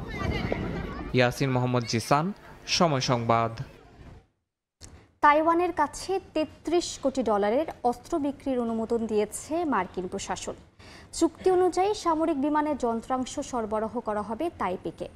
Speaker 8: ইয়াসিন মোহাম্মদ জিসান, সময় সংবাদ।
Speaker 2: তাইওয়ানের কাছে $33 কোটি অস্ত্র বিক্রির অনুমোদন দিয়েছে মার্কিন প্রশাসন। চুক্তি অনুযায়ী সামরিক বিমানের যন্ত্রাংশ সরবরাহ করা হবে তাইপেকে।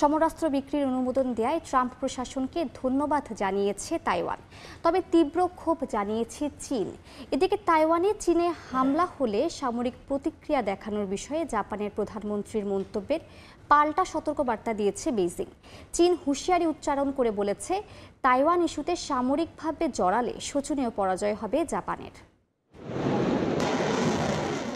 Speaker 2: সমরাস্ত্র বিক্রির অনুমোদন দেওয়ায় ট্রাম্প প্রশাসনকে ধন্যবাদ জানিয়েছে তাইওয়ান, তবে তীব্র ক্ষোভ জানিয়েছে চীন। এদিকে তাইওয়ানে চীনে হামলা হলে সামরিক প্রতিক্রিয়া দেখানোর বিষয়ে জাপানের প্রধানমন্ত্রীর মন্তব্যের পাল্টা সতর্কবার্তা দিয়েছে বেইজিং। চীন হুঁশিয়ারি উচ্চারণ করে বলেছে, তাইওয়ান ইস্যুতে সামরিকভাবে জড়ালে শোচনীয় পরাজয় হবে জাপানের।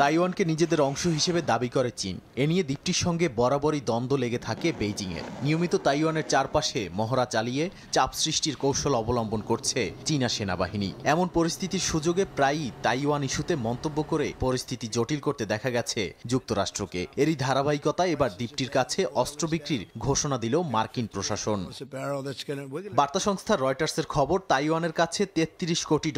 Speaker 9: তাইওয়ানকে নিজেদের অংশ হিসেবে দাবি করে চীন। এ নিয়ে দ্বীপটির সঙ্গে বরাবরই দ্বন্দ্ব লেগে থাকে বেইজিংয়ের। নিয়মিত তাইওয়ানের চারপাশে মহড়া চালিয়ে চাপ সৃষ্টির কৌশল অবলম্বন করছে চীনা সেনাবাহিনী। এমন পরিস্থিতির সুযোগে প্রায়ই তাইওয়ান ইস্যুতে মন্তব্য করে পরিস্থিতি জটিল করতে দেখা গেছে যুক্তরাষ্ট্রকে। এরই ধারাবাহিকতায় এবার দ্বীপটির কাছে অস্ত্র বিক্রির ঘোষণা দিল মার্কিন প্রশাসন। বার্তা সংস্থা রয়টার্সের খবর, তাইওয়ানের কাছে $33 কোটি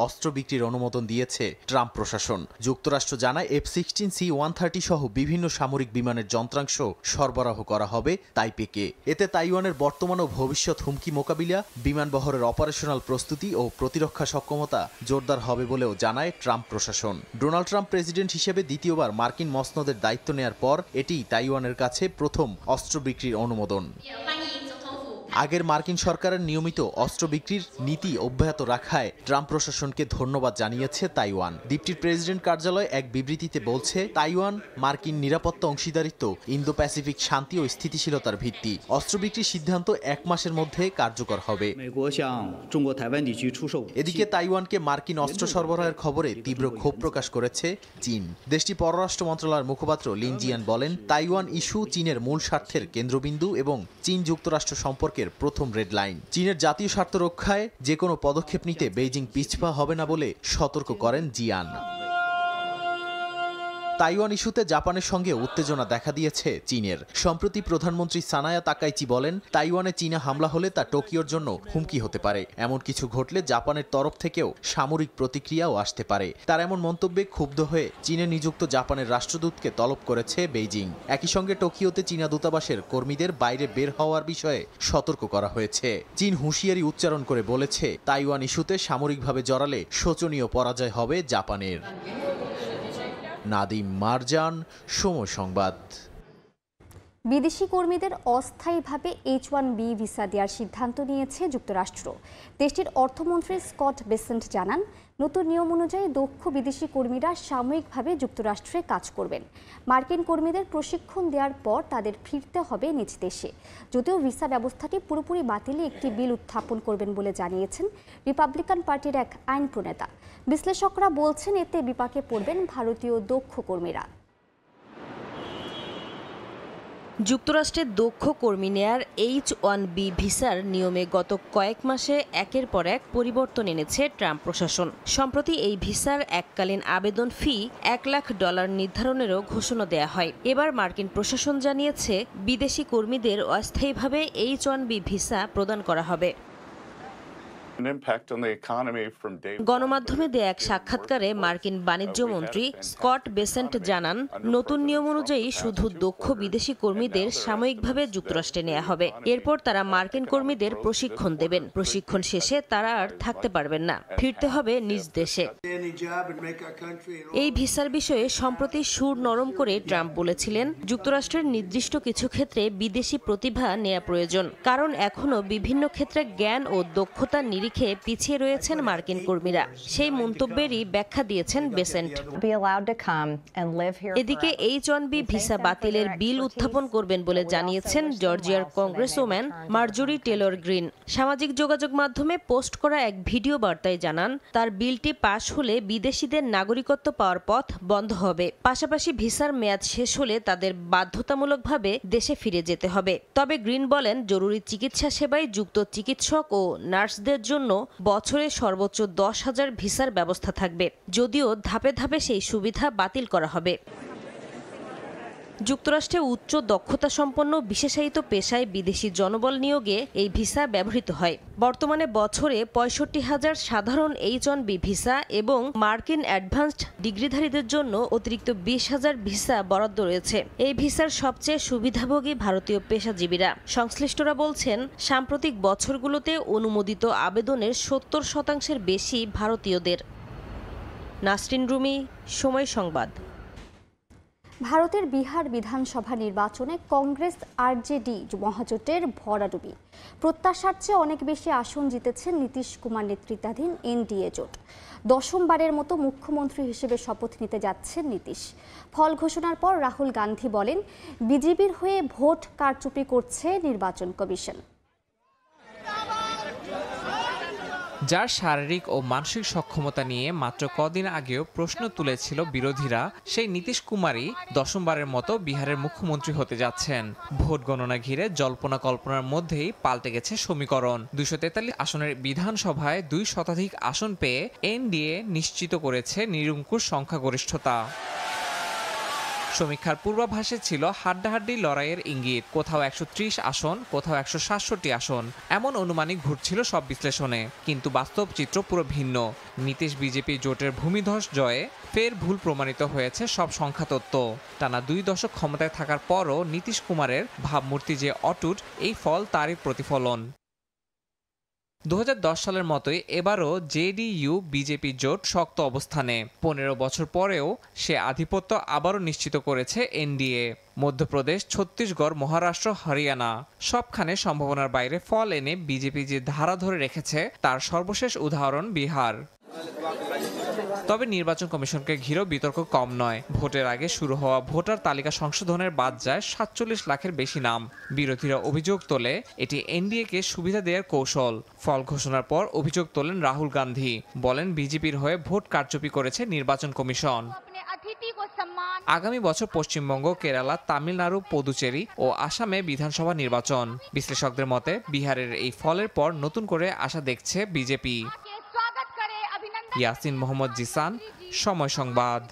Speaker 9: অস্ত্র বিক্রির অনুমোদন দিয়েছে ট্রাম্প প্রশাসন। যুক্তরাষ্ট্র জানায় F-16C-130 সহ বিভিন্ন সামরিক বিমানের যন্ত্রাংশ সরবরাহ করা হবে তাইপেকে। এতে তাইওয়ানের বর্তমান ও ভবিষ্যৎ হুমকি মোকাবিলা, বিমান বহরের অপারেশনাল প্রস্তুতি ও প্রতিরক্ষা সক্ষমতা জোরদার হবে বলেও জানায় ট্রাম্প প্রশাসন। ডোনাল্ড ট্রাম্প প্রেসিডেন্ট হিসেবে দ্বিতীয়বার মার্কিন মসনদের দায়িত্ব নেয়ার পর এটি তাইওয়ানের কাছে প্রথম অস্ত্র বিক্রির অনুমোদন। আগের মার্কিন সরকারের নিয়মিত অস্ত্র বিক্রির নীতি অব্যাহত রাখায় ট্রাম্প প্রশাসনকে ধন্যবাদ জানিয়েছে তাইওয়ান। দ্বীপটির প্রেসিডেন্ট কার্যালয় এক বিবৃতিতে বলছে, তাইওয়ান মার্কিন নিরাপত্তা অংশীদারিত্ব, ইন্দো প্যাসিফিক শান্তি ও স্থিতিশীলতার ভিত্তি। অস্ত্র বিক্রির সিদ্ধান্ত 1 মাসের মধ্যে কার্যকর হবে। এদিকে তাইওয়ানকে মার্কিন অস্ত্র সরবরাহের খবরে তীব্র ক্ষোভ প্রকাশ করেছে চীন। দেশটির পররাষ্ট্র মন্ত্রণালয়ের মুখপাত্র লিন জিয়ান বলেন, তাইওয়ান ইস্যু চীনের মূল স্বার্থের কেন্দ্রবিন্দু এবং চীন যুক্তরাষ্ট্র সম্পর্কের প্রথম রেড লাইন। চীনের জাতীয় স্বার্থ রক্ষায় যে কোনো পদক্ষেপ নিতে বেইজিং পিছপা হবে না বলে সতর্ক করেন জিয়ান। তাইওয়ান ইস্যুতে জাপানের সঙ্গে উত্তেজনা দেখা দিয়েছে চীনের। সম্প্রতি প্রধানমন্ত্রী সানায়া তাকাইচি বলেন, তাইওয়ানে চীনা হামলা হলে তা টোকিওর জন্য হুমকি হতে পারে। এমন কিছু ঘটলে জাপানের তরফ থেকেও সামরিক প্রতিক্রিয়াও আসতে পারে। তার এমন মন্তব্যে ক্ষুব্ধ হয়ে চীনে নিযুক্ত জাপানের রাষ্ট্রদূতকে তলব করেছে বেইজিং। একই সঙ্গে টোকিওতে চীনা দূতাবাসের কর্মীদের বাইরে বের হওয়ার বিষয়ে সতর্ক করা হয়েছে। চীন হুঁশিয়ারি উচ্চারণ করে বলেছে, তাইওয়ান ইস্যুতে সামরিকভাবে জড়ালে শোচনীয় পরাজয় হবে জাপানের। নাদিম মারজান, সময় সংবাদ।
Speaker 2: বিদেশি কর্মীদের অস্থায়ীভাবে H-1B ভিসা দেওয়ার সিদ্ধান্ত নিয়েছে যুক্তরাষ্ট্র। দেশটির অর্থমন্ত্রী স্কট বেসেন্ট জানান, নতুন নিয়ম অনুযায়ী দক্ষ বিদেশি কর্মীরা সাময়িকভাবে যুক্তরাষ্ট্রে কাজ করবেন। মার্কিন কর্মীদের প্রশিক্ষণ দেওয়ার পর তাদের ফিরতে হবে নিজ দেশে। যদিও ভিসা ব্যবস্থাটি পুরোপুরি বাতিলে একটি বিল উত্থাপন করবেন বলে জানিয়েছেন রিপাবলিকান পার্টির এক আইন প্রণেতা। বিশ্লেষকরা বলছেন, এতে বিপাকে পড়বেন ভারতীয় দক্ষ কর্মীরা।
Speaker 16: যুক্তরাষ্ট্রের দক্ষ কর্মী নেয়ার H-1B ভিসার নিয়মে গত কয়েক মাসে একের পর এক পরিবর্তন এনেছে ট্রাম্প প্রশাসন। সম্প্রতি এই ভিসার এককালীন আবেদন ফি $1 লাখ নির্ধারণেরও ঘোষণা দেয়া হয়। এবার মার্কিন প্রশাসন জানিয়েছে, বিদেশি কর্মীদের অস্থায়ীভাবে H-1B ভিসা প্রদান করা হবে। গণমাধ্যমে দেয়া এক সাক্ষাৎকারে মার্কিন বাণিজ্য মন্ত্রী স্কট বেসেন্ট জানান, নতুন নিয়ম অনুযায়ী শুধু দক্ষ বিদেশি কর্মীদের সাময়িকভাবে যুক্তরাষ্ট্রে নেওয়া হবে। এরপর তারা মার্কিন কর্মীদের প্রশিক্ষণ দেবেন। প্রশিক্ষণ শেষে তারা আর থাকতে পারবেন না, ফিরতে হবে নিজ দেশে। এই ভিসার বিষয়ে সম্প্রতি সুর নরম করে ট্রাম্প বলেছিলেন, যুক্তরাষ্ট্রের নির্দিষ্ট কিছু ক্ষেত্রে বিদেশি প্রতিভা নেওয়া প্রয়োজন, কারণ এখনো বিভিন্ন ক্ষেত্রে জ্ঞান ও দক্ষতার নিরিখে লিখে পিছিয়ে রয়েছেন মার্কিন কর্মীরা। সেই মন্তব্যেরই ব্যাখ্যা দিয়েছেন বেসেন্ট। এদিকে H-1B ভিসা বাতিলের বিল উত্থাপন করবেন বলে জানিয়েছেন জর্জিয়ার কংগ্রেসওম্যান মার্জরি টেলর গ্রিন। সামাজিক যোগাযোগ মাধ্যমে পোস্ট করা এক ভিডিও বার্তায় জানান, তার বিলটি পাশ হলে বিদেশিদের নাগরিকত্ব পাওয়ার পথ বন্ধ হবে। পাশাপাশি ভিসার মেয়াদ শেষ হলে তাদের বাধ্যতামূলকভাবে দেশে ফিরে যেতে হবে। তবে গ্রিন বলেন, জরুরি চিকিৎসা সেবায় যুক্ত চিকিৎসক ও নার্সদের জন্য বছরে সর্বোচ্চ 10,000 ভিসার ব্যবস্থা থাকবে, যদিও ধাপে ধাপে সেই সুবিধা বাতিল করা হবে। যুক্তরাষ্ট্রে উচ্চ দক্ষতা সম্পন্ন বিশেষায়িত পেশায় বিদেশি জনবল নিয়োগে এই ভিসা ব্যবহৃত হয়। বর্তমানে বছরে 65,000 সাধারণ H-1B ভিসা এবং মার্কিন অ্যাডভান্সড ডিগ্রিধারীদের জন্য অতিরিক্ত 20,000 ভিসা বরাদ্দ রয়েছে। এই ভিসার সবচেয়ে সুবিধাভোগী ভারতীয় পেশাজীবীরা। সংশ্লিষ্টরা বলছেন, সাম্প্রতিক বছরগুলোতে অনুমোদিত আবেদনের 70% বেশি ভারতীয়দের। নাসরিন রুমি, সময় সংবাদ।
Speaker 2: ভারতের বিহার বিধানসভা নির্বাচনে কংগ্রেস আরজেডি মহাজোটের ভরাডুবি। প্রত্যাশার চেয়ে অনেক বেশি আসন জিতেছেন নীতিশ কুমার নেতৃত্বাধীন এনডিএ জোট। 10মবারের মতো মুখ্যমন্ত্রী হিসেবে শপথ নিতে যাচ্ছেন নীতিশ। ফল ঘোষণার পর রাহুল গান্ধী বলেন, বিজেপির হয়ে ভোট কারচুপি করছে নির্বাচন কমিশন।
Speaker 8: যার শারীরিক ও মানসিক সক্ষমতা নিয়ে মাত্র কদিন আগেও প্রশ্ন তুলেছিল বিরোধীরা, সেই নীতিশ কুমারই 10মবারের মতো বিহারের মুখ্যমন্ত্রী হতে যাচ্ছেন। ভোট গণনা ঘিরে জল্পনা কল্পনার মধ্যেই পাল্টে গেছে সমীকরণ। 243 আসনের বিধানসভায় 2 শতাধিক আসন পেয়ে এনডিএ নিশ্চিত করেছে নিরঙ্কুশ সংখ্যাগরিষ্ঠতা। সমীক্ষার পূর্বাভাসে ছিল হাড্ডাহাড্ডি লড়াইয়ের ইঙ্গিত। কোথাও 130 আসন, কোথাও 167 আসন, এমন অনুমানিক ঘুরছিল সব বিশ্লেষণে। কিন্তু বাস্তব চিত্র পুরো ভিন্ন। নীতিশ বিজেপি জোটের ভূমিধস জয়ে ফের ভুল প্রমাণিত হয়েছে সব সংখ্যাতত্ত্ব। টানা 2 দশক ক্ষমতায় থাকার পরও নীতিশ কুমারের ভাবমূর্তি যে অটুট, এই ফল তারই প্রতিফলন। 2010 সালের মতোই এবারও জেডিইউ বিজেপি জোট শক্ত অবস্থানে। 15 বছর পরেও সে আধিপত্য আবারও নিশ্চিত করেছে এনডিএ। মধ্যপ্রদেশ, ছত্তিশগড়, মহারাষ্ট্র, হরিয়ানা সবখানে সম্ভাবনার বাইরে ফল এনে বিজেপি যে ধারা ধরে রেখেছে তার সর্বশেষ উদাহরণ বিহার। তবে নির্বাচন কমিশনকে ঘিরেও বিতর্ক কম নয়। ভোটের আগে শুরু হওয়া ভোটার তালিকা সংশোধনের বাদ যায় 47 লাখের বেশি নাম। বিরোধীরা অভিযোগ তোলে এটি এনডিএকে সুবিধা দেওয়ার কৌশল। ফল ঘোষণার পর অভিযোগ তোলেন রাহুল গান্ধী, বলেন বিজেপির হয়ে ভোট কারচুপি করেছে নির্বাচন কমিশন। আগামী বছর পশ্চিমবঙ্গ, কেরালা, তামিলনাড়ু, পুদুচেরি ও আসামে বিধানসভা নির্বাচন। বিশ্লেষকদের মতে বিহারের এই ফলের পর নতুন করে আশা দেখছে বিজেপি। ইয়াসিন মোহাম্মদ জিসান, সময় সংবাদ।